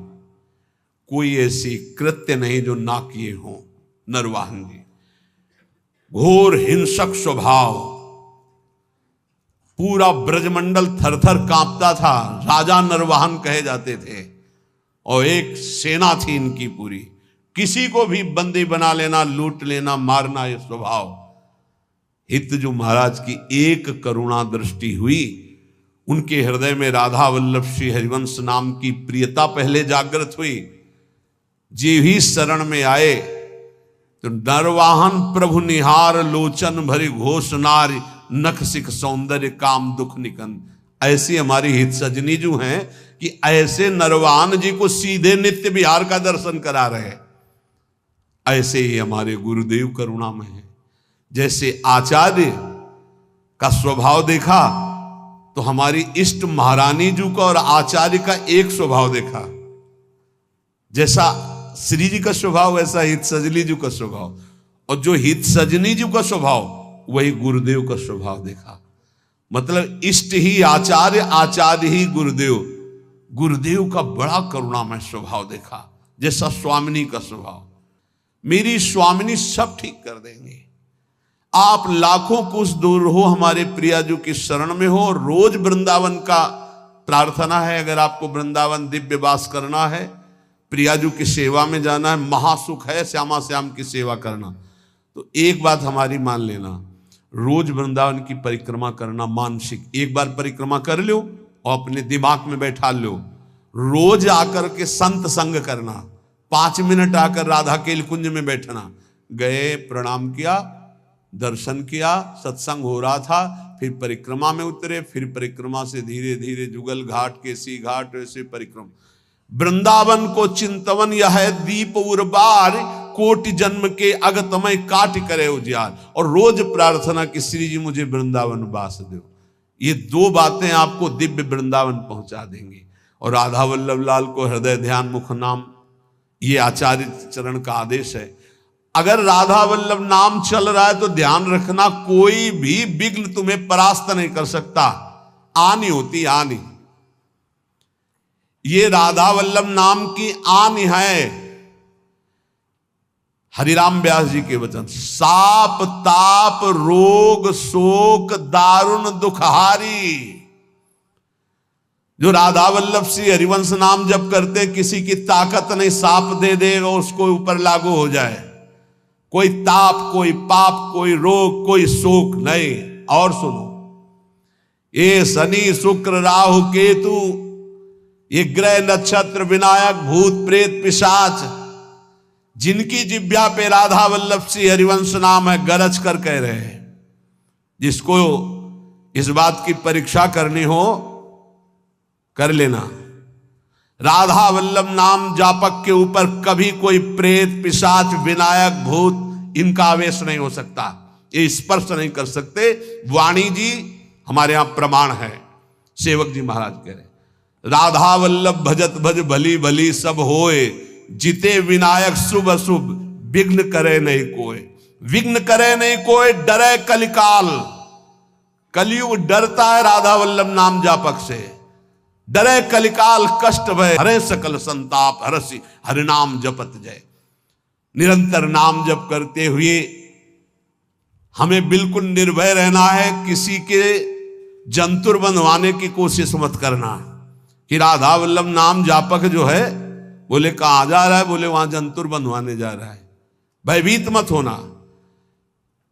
कोई ऐसी कृत्य नहीं जो ना किए हो। नरवाहन जी घोर हिंसक स्वभाव, पूरा ब्रजमंडल थरथर कांपता था, राजा नरवाहन कहे जाते थे, और एक सेना थी इनकी पूरी। किसी को भी बंदी बना लेना, लूट लेना, मारना, ये स्वभाव। हितजू महाराज की एक करुणा दृष्टि हुई, उनके हृदय में राधा वल्लभ श्री हरिवंश नाम की प्रियता पहले जागृत हुई। जे ही शरण में आए तो नरवाहन प्रभु निहार, लोचन भरी घोष नारी, नख सिख सौंदर्य काम दुख निकंद। ऐसी हमारी हित सजनी जो हैं कि ऐसे नरवाहन जी को सीधे नित्य विहार का दर्शन करा रहे। ऐसे ही हमारे गुरुदेव करुणामय हैं। जैसे आचार्य का स्वभाव देखा तो हमारी इष्ट महारानी जी का और आचार्य का एक स्वभाव देखा। जैसा श्री जी का स्वभाव वैसा हित सजनी जी का स्वभाव, और जो हित सजनी जी का स्वभाव वही गुरुदेव का स्वभाव देखा। मतलब इष्ट ही आचार्य, आचार्य ही गुरुदेव। गुरुदेव का बड़ा करुणामय स्वभाव देखा, जैसा स्वामिनी का स्वभाव। मेरी स्वामिनी सब ठीक कर देंगे। आप लाखों कोस दूर हो, हमारे प्रियाजू की शरण में हो। रोज वृंदावन का प्रार्थना है, अगर आपको वृंदावन दिव्य वास करना है, प्रियाजू की सेवा में जाना है, महासुख है श्यामा श्याम की सेवा करना, तो एक बात हमारी मान लेना, रोज वृंदावन की परिक्रमा करना मानसिक। एक बार परिक्रमा कर लो और अपने दिमाग में बैठा लो, रोज आकर के संत संग करना। 5 मिनट आकर राधा के कुंज में बैठना, गए प्रणाम किया, दर्शन किया, सत्संग हो रहा था, फिर परिक्रमा में उतरे, फिर परिक्रमा से धीरे धीरे जुगल घाट, केसी घाट, वैसे परिक्रमा। वृंदावन को चिंतवन यह दीप उर्बार, कोटि जन्म के अगतमय काट करे उजियार। और रोज प्रार्थना कि श्री जी मुझे वृंदावन वास दो। ये दो बातें आपको दिव्य वृंदावन पहुंचा देंगी। और राधा वल्लभ लाल को हृदय ध्यान मुख नाम, ये आचार्य चरण का आदेश है। अगर राधा वल्लभ नाम चल रहा है तो ध्यान रखना, कोई भी विघ्न तुम्हें परास्त नहीं कर सकता। आनी होती आनी, ये राधा वल्लभ नाम की आन है। हरिराम व्यास जी के वचन, साप ताप रोग शोक दारुण दुखहारी। जो राधा वल्लभ श्री हरिवंश नाम जप करते, किसी की ताकत नहीं, साप दे देगा उसको ऊपर लागू हो जाए। कोई ताप, कोई पाप, कोई रोग, कोई शोक नहीं। और सुनो, ये शनि शुक्र राहु केतु, ये ग्रह नक्षत्र विनायक भूत प्रेत पिशाच, जिनकी जिब्या पे राधा वल्लभ श्री हरिवंश नाम है, गरज कर कह रहे हैं। जिसको इस बात की परीक्षा करनी हो कर लेना। राधा वल्लभ नाम जापक के ऊपर कभी कोई प्रेत पिशाच विनायक भूत इनका आवेश नहीं हो सकता, ये स्पर्श नहीं कर सकते। वाणी जी हमारे यहां प्रमाण है। सेवक जी महाराज कह रहे, राधा वल्लभ भजत भज भली भली सब होए, जिते विनायक शुभ अशुभ विघ्न करे नहीं कोई। विघ्न करे नहीं कोई, डरे कलिकाल। कलयुग डरता है राधा वल्लभ नाम जापक से। डरे कलिकाल कष्ट भय, हरे सकल संताप हरसि हरिनाम जपत जय। निरंतर नाम जप करते हुए हमें बिल्कुल निर्भय रहना है। किसी के जंतुर बनवाने की कोशिश मत करना कि राधा वल्लभ नाम जापक जो है, बोले कहां जा रहा है, बोले वहां जंतुर बनवाने जा रहा है। भयभीत मत होना।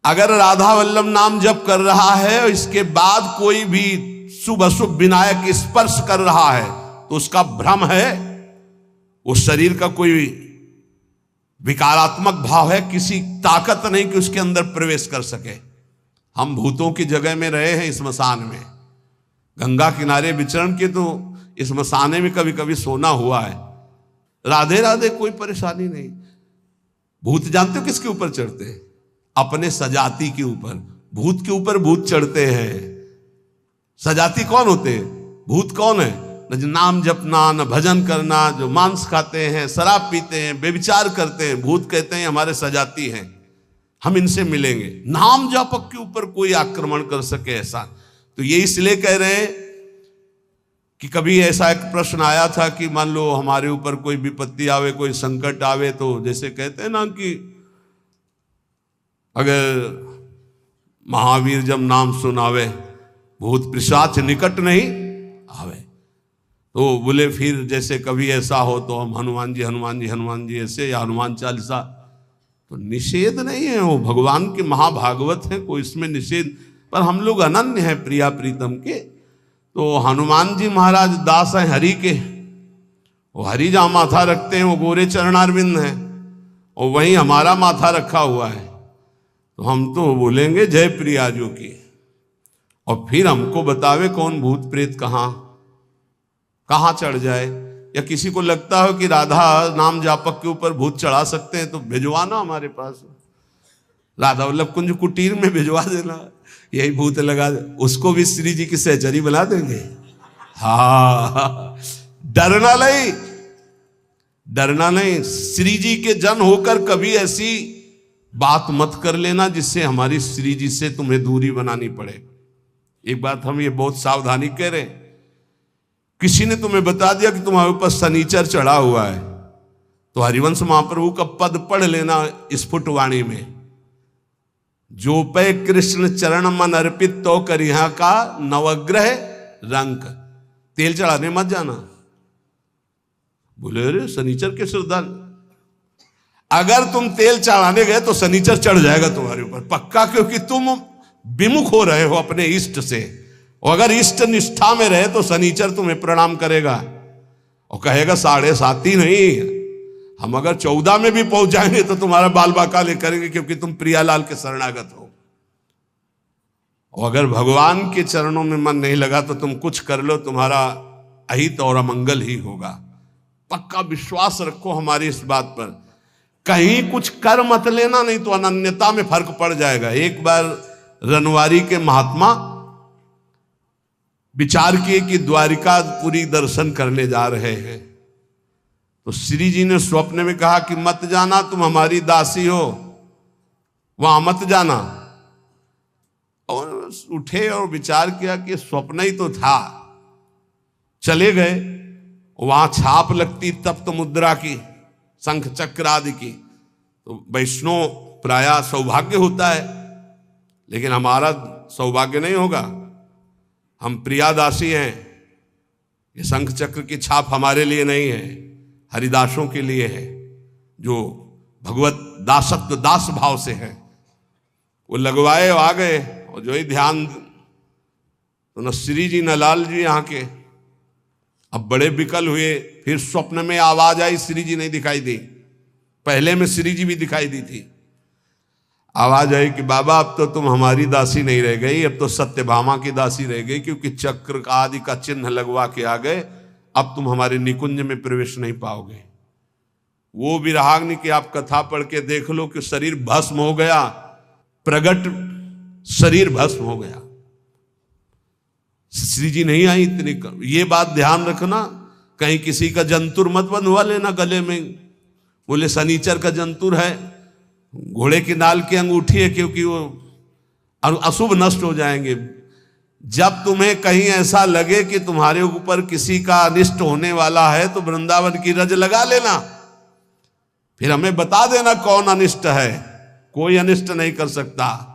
अगर राधा वल्लभ नाम जप कर रहा है, इसके बाद कोई भी शुभ अशुभ विनायक स्पर्श कर रहा है, तो उसका भ्रम है। उस शरीर का कोई विकारात्मक भाव है, किसी ताकत नहीं कि उसके अंदर प्रवेश कर सके। हम भूतों की जगह में रहे हैं, स्मशान में, गंगा किनारे विचरण के, तो स्मशाने में कभी कभी सोना हुआ है। राधे राधे, कोई परेशानी नहीं। भूत जानते हो किसके ऊपर चढ़ते हैं? अपने सजाती के ऊपर। भूत के ऊपर भूत चढ़ते हैं। सजाती कौन होते हैं? भूत कौन है? न जो नाम जपना, न भजन करना, जो मांस खाते हैं, शराब पीते हैं, बेविचार करते हैं, भूत कहते हैं हमारे सजाती हैं, हम इनसे मिलेंगे। नाम जापक के ऊपर कोई आक्रमण कर सके ऐसा, तो ये इसलिए कह रहे हैं कि कभी ऐसा एक प्रश्न आया था कि मान लो हमारे ऊपर कोई विपत्ति आवे, कोई संकट आवे, तो जैसे कहते हैं ना कि अगर महावीर जब नाम सुनावे, भूत पिशाच निकट नहीं आवे। तो बोले फिर जैसे कभी ऐसा हो तो हम हनुमान जी हनुमान जी हनुमान जी ऐसे, या हनुमान चालीसा, तो निषेध नहीं है, वो भगवान के महाभागवत है, कोई इसमें निषेध। पर हम लोग अनन्य हैं प्रिया प्रीतम के। तो हनुमान जी महाराज दास हैं हरि के, वो हरि जहाँ माथा रखते हैं वो गोरे चरणारविंद हैं, और वहीं हमारा माथा रखा हुआ है। तो हम तो बोलेंगे जय प्रिया जो की, और फिर हमको बतावे कौन भूत प्रेत कहाँ चढ़ जाए। या किसी को लगता हो कि राधा नाम जापक के ऊपर भूत चढ़ा सकते हैं, तो भिजवाना हमारे पास, राधा वल्लभ कुंज कुटीर में भिजवा देना, यही भूत लगा दे, उसको भी श्री जी की सहचरी बना देंगे। हाँ, डरना नहीं, डरना नहीं। श्री जी के जन होकर कभी ऐसी बात मत कर लेना जिससे हमारी श्री जी से तुम्हें दूरी बनानी पड़े। एक बात हम ये बहुत सावधानी कह रहे हैं, किसी ने तुम्हें बता दिया कि तुम्हारे ऊपर शनिचर चढ़ा हुआ है, तो हरिवंश महाप्रभु का पद पढ़ लेना स्फुटवाणी में, जो पे कृष्ण चरण मन अर्पित तो करिहा का नवग्रह रंक। तेल चढ़ाने मत जाना। बोले अरे शनिचर के श्रद्धाल, अगर तुम तेल चढ़ाने गए तो शनिचर चढ़ जाएगा तुम्हारे ऊपर पक्का, क्योंकि तुम विमुख हो रहे हो अपने इष्ट से। और अगर इष्ट निष्ठा में रहे तो शनिचर तुम्हें प्रणाम करेगा और कहेगा 7.5 नहीं, हम अगर 14 में भी पहुंच जाएंगे तो तुम्हारा बाल बाका ले करेंगे, क्योंकि तुम प्रियालाल के शरणागत हो। और अगर भगवान के चरणों में मन नहीं लगा तो तुम कुछ कर लो, तुम्हारा अहित और अमंगल ही होगा। पक्का विश्वास रखो हमारी इस बात पर। कहीं कुछ कर मत लेना, नहीं तो अनन्यता में फर्क पड़ जाएगा। एक बार रनवारी के महात्मा विचार किए कि द्वारिकापुरी दर्शन करने जा रहे हैं, तो श्री जी ने स्वप्न में कहा कि मत जाना, तुम हमारी दासी हो, वहां मत जाना। और उठे और विचार किया कि स्वप्न ही तो था। चले गए, वहां छाप लगती तप्त मुद्रा की, शंख चक्र आदि की। तो वैष्णव प्राय सौभाग्य होता है, लेकिन हमारा सौभाग्य नहीं होगा। हम प्रियादासी हैं, ये शंख चक्र की छाप हमारे लिए नहीं है, हरिदासों के लिए है, जो भगवत दासत्व दास भाव से है। वो लगवाए आ गए, और जो ही ध्यान, तो न श्री जी न लाल जी यहाँ के। अब बड़े विकल हुए, फिर स्वप्न में आवाज आई, श्री जी नहीं दिखाई दी। पहले में श्री जी भी दिखाई दी थी। आवाज आई कि बाबा अब तो तुम हमारी दासी नहीं रह गई, अब तो सत्यभामा की दासी रह गई, क्योंकि चक्र का आदि का चिन्ह लगवा के आ गए, अब तुम हमारे निकुंज में प्रवेश नहीं पाओगे। वो विराग्नि की आप कथा पढ़ के देख लो कि शरीर भस्म हो गया, प्रगट शरीर भस्म हो गया। श्री जी नहीं आई इतनी। ये बात ध्यान रखना, कहीं किसी का जंतुर मत बंधवा लेना गले में। बोले शनिचर का जंतुर है, घोड़े की नाल की अंगूठी है, क्योंकि वो अशुभ नष्ट हो जाएंगे। जब तुम्हें कहीं ऐसा लगे कि तुम्हारे ऊपर किसी का अनिष्ट होने वाला है, तो वृंदावन की रज लगा लेना, फिर हमें बता देना कौन अनिष्ट है। कोई अनिष्ट नहीं कर सकता।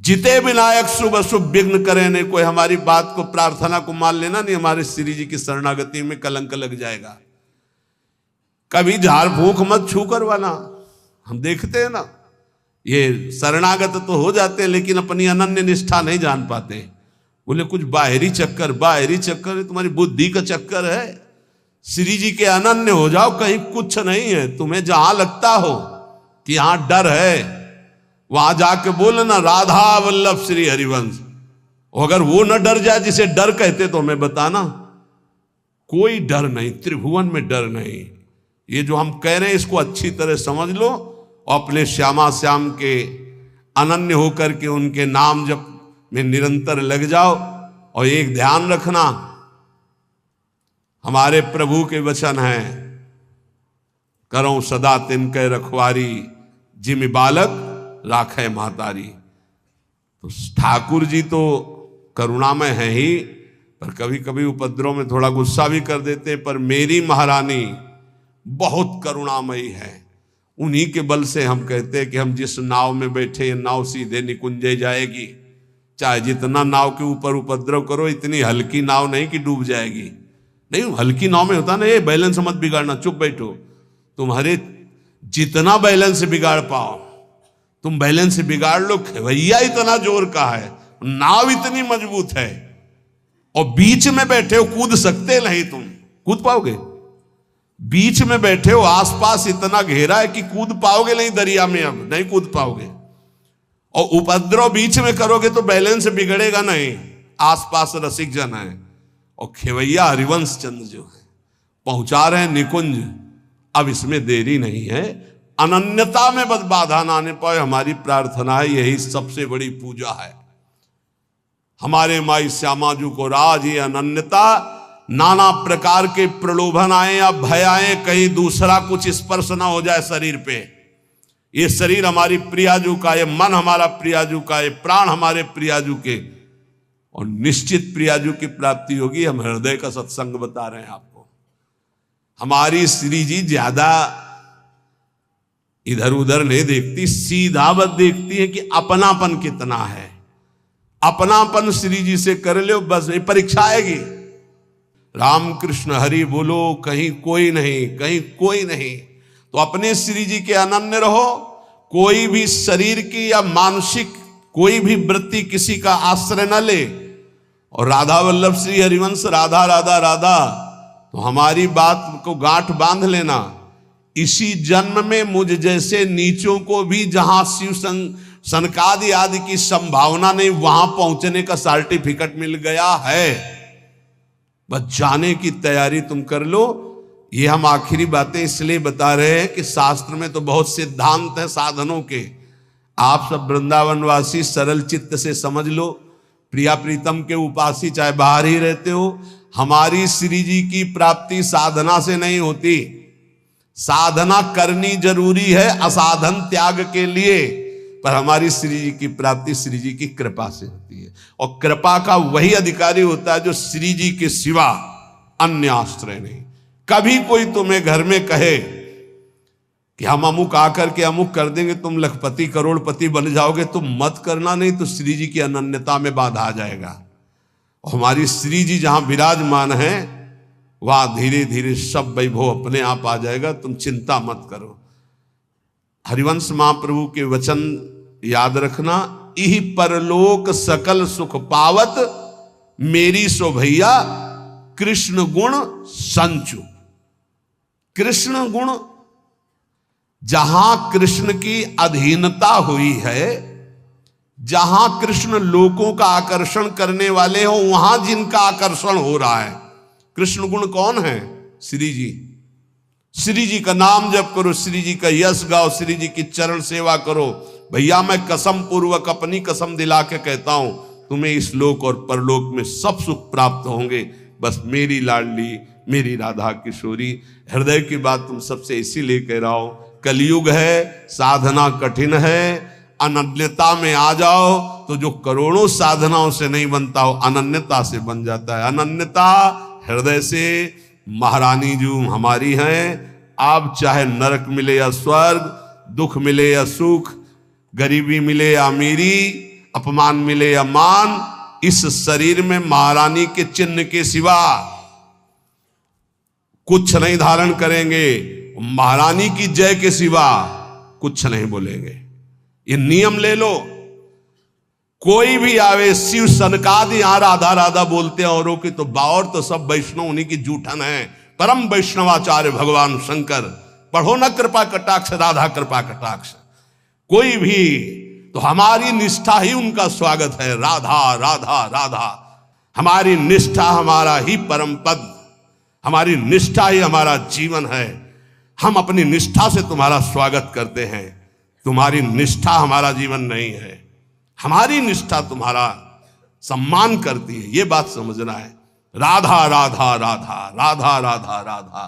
जिते विनायक शुभ अशुभ विघ्न करे नहीं। कोई हमारी बात को, प्रार्थना को मान लेना नहीं, हमारे श्री जी की शरणागति में कलंक लग जाएगा। कभी झाड़ फूंक मत छू करवाना। हम देखते हैं ना, ये शरणागत तो हो जाते हैं, लेकिन अपनी अनन्य निष्ठा नहीं जान पाते। बोले कुछ बाहरी चक्कर, बाहरी चक्कर है, तुम्हारी बुद्धि का चक्कर है। श्री जी के अनन्य हो जाओ, कहीं कुछ नहीं है। तुम्हें जहां लगता हो कि यहां डर है, वहां जाके बोलना राधा वल्लभ श्री हरिवंश। और अगर वो न डर जाए, जिसे डर कहते, तो हमें बताना। कोई डर नहीं, त्रिभुवन में डर नहीं। ये जो हम कह रहे हैं, इसको अच्छी तरह समझ लो, और अपने श्यामा श्याम के अनन्य होकर के उनके नाम जप में निरंतर लग जाओ। और एक ध्यान रखना, हमारे प्रभु के वचन हैं, करो सदा तिनके रखवारी, जिमि बालक राखे महतारी। तो ठाकुर जी तो करुणामय है ही, पर कभी कभी उपद्रव में थोड़ा गुस्सा भी कर देते हैं। पर मेरी महारानी बहुत करुणामयी है। उन्हीं के बल से हम कहते हैं कि हम जिस नाव में बैठे, ये नाव सीधे निकुंजे जाएगी। चाहे जितना नाव के ऊपर उपद्रव करो, इतनी हल्की नाव नहीं कि डूब जाएगी। नहीं, हल्की नाव में होता ना, ये बैलेंस मत बिगाड़ना, चुप बैठो। तुम्हारे जितना बैलेंस बिगाड़ पाओ तुम बैलेंस बिगाड़ लो। खेवैया इतना जोर का है, नाव इतनी मजबूत है, और बीच में बैठे हो, कूद सकते नहीं। तुम कूद पाओगे? बीच में बैठे हो, आसपास इतना घेरा है कि कूद पाओगे नहीं दरिया में, अब नहीं कूद पाओगे। और उपद्रव बीच में करोगे तो बैलेंस बिगड़ेगा नहीं। आसपास रसिक जन है, और खेवैया हरिवंश चंद्र जो है पहुंचा रहे हैं निकुंज। अब इसमें देरी नहीं है। अनन्यता में बस बाधा ना आने पाए, हमारी प्रार्थना है। यही सबसे बड़ी पूजा है। हमारे माई श्यामा जी को राज ये अनन्यता, नाना प्रकार के प्रलोभन आए या भय आए, कहीं दूसरा कुछ स्पर्श ना हो जाए शरीर पे। ये शरीर हमारी प्रियाजू का, ये मन हमारा प्रियाजू का, ये प्राण हमारे प्रियाजू के, और निश्चित प्रियाजू की प्राप्ति होगी। हम हृदय का सत्संग बता रहे हैं आपको। हमारी श्री जी ज्यादा इधर उधर नहीं देखती, सीधा बस देखती है कि अपनापन कितना है। अपनापन श्री जी से कर लो, बस ये परीक्षा आएगी। राम कृष्ण हरि बोलो, कहीं कोई नहीं, कहीं कोई नहीं। तो अपने श्री जी के अनन्य रहो। कोई भी शरीर की या मानसिक कोई भी वृत्ति किसी का आश्रय न ले। और राधा वल्लभ श्री हरिवंश, राधा राधा राधा, तो हमारी बात को गांठ बांध लेना। इसी जन्म में मुझ जैसे नीचों को भी जहां शिव संग सनकादि आदि की संभावना नहीं, वहां पहुंचने का सर्टिफिकेट मिल गया है, बस जाने की तैयारी तुम कर लो। ये हम आखिरी बातें इसलिए बता रहे हैं कि शास्त्र में तो बहुत सिद्धांत हैं साधनों के, आप सब वृंदावनवासी सरल चित्त से समझ लो। प्रिया प्रीतम के उपासी चाहे बाहर ही रहते हो, हमारी श्री जी की प्राप्ति साधना से नहीं होती। साधना करनी जरूरी है असाधन त्याग के लिए, पर हमारी श्री जी की प्राप्ति श्री जी की कृपा से होती है। और कृपा का वही अधिकारी होता है जो श्री जी के सिवा अन्य आश्रय नहीं। कभी कोई तुम्हें घर में कहे कि हम अमुक आकर के अमुक कर देंगे, तुम लखपति करोड़पति बन जाओगे, तुम मत करना, नहीं तो श्री जी की अनन्यता में बाधा आ जाएगा। और हमारी श्री जी जहां विराजमान है वहां धीरे धीरे सब वैभव अपने आप आ जाएगा, तुम चिंता मत करो। हरिवंश महाप्रभु के वचन याद रखना, इह परलोक सकल सुख पावत, मेरी सो भैया कृष्ण गुण संचु। कृष्ण गुण, जहां कृष्ण की अधीनता हुई है, जहां कृष्ण लोगों का आकर्षण करने वाले हो, वहां जिनका आकर्षण हो रहा है। कृष्ण गुण कौन है? श्री जी। श्री जी का नाम जप करो, श्री जी का यश गाओ, श्री जी की चरण सेवा करो। भैया मैं कसम पूर्वक अपनी कसम दिला के कहता हूं, तुम्हें इस लोक और परलोक में सब सुख प्राप्त होंगे। बस मेरी लाडली, मेरी राधा किशोरी, हृदय की बात तुम सबसे इसीलिए कह रहा हूं, कलयुग है, साधना कठिन है, अनन्यता में आ जाओ तो जो करोड़ों साधनाओं से नहीं बनता हो अनन्यता से बन जाता है। अनन्यता हृदय से। महारानी जो हमारी हैं, आप चाहे नरक मिले या स्वर्ग, दुख मिले या सुख, गरीबी मिले या अमीरी, अपमान मिले या मान, इस शरीर में महारानी के चिन्ह के सिवा कुछ नहीं धारण करेंगे। महारानी की जय के सिवा कुछ नहीं बोलेंगे। ये नियम ले लो। कोई भी आवे, शिव सनकादि यहां राधा राधा बोलते हैं औरों की, तो बावर तो सब वैष्णव उन्हीं की जूठन है। परम वैष्णवाचार्य भगवान शंकर, पढ़ो न कृपा कटाक्ष, राधा कृपा कटाक्ष। कोई भी तो हमारी निष्ठा ही उनका स्वागत है। राधा राधा राधा, हमारी निष्ठा हमारा ही परम पद, हमारी निष्ठा ही हमारा जीवन है। हम अपनी निष्ठा से तुम्हारा स्वागत करते हैं, तुम्हारी निष्ठा हमारा जीवन नहीं है। हमारी निष्ठा तुम्हारा सम्मान करती है, ये बात समझना है। राधा राधा राधा राधा राधा राधा,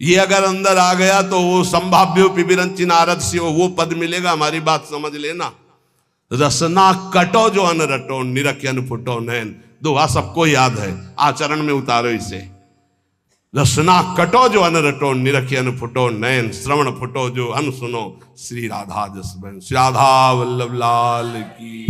ये अगर अंदर आ गया तो वो संभाव्यो पिबिरंची नारद से वो पद मिलेगा। हमारी बात समझ लेना। रसना कटो जो अन रटो, निरख अन फुटो नैन, दोहा सबको याद है, आचरण में उतारो इसे। रसना कटो जो अन रटो, निरख अन फुटो नैन, श्रवण फुटो जो अन सुनो, श्री राधा जस बहन। श्री राधा वल्लभ लाल की।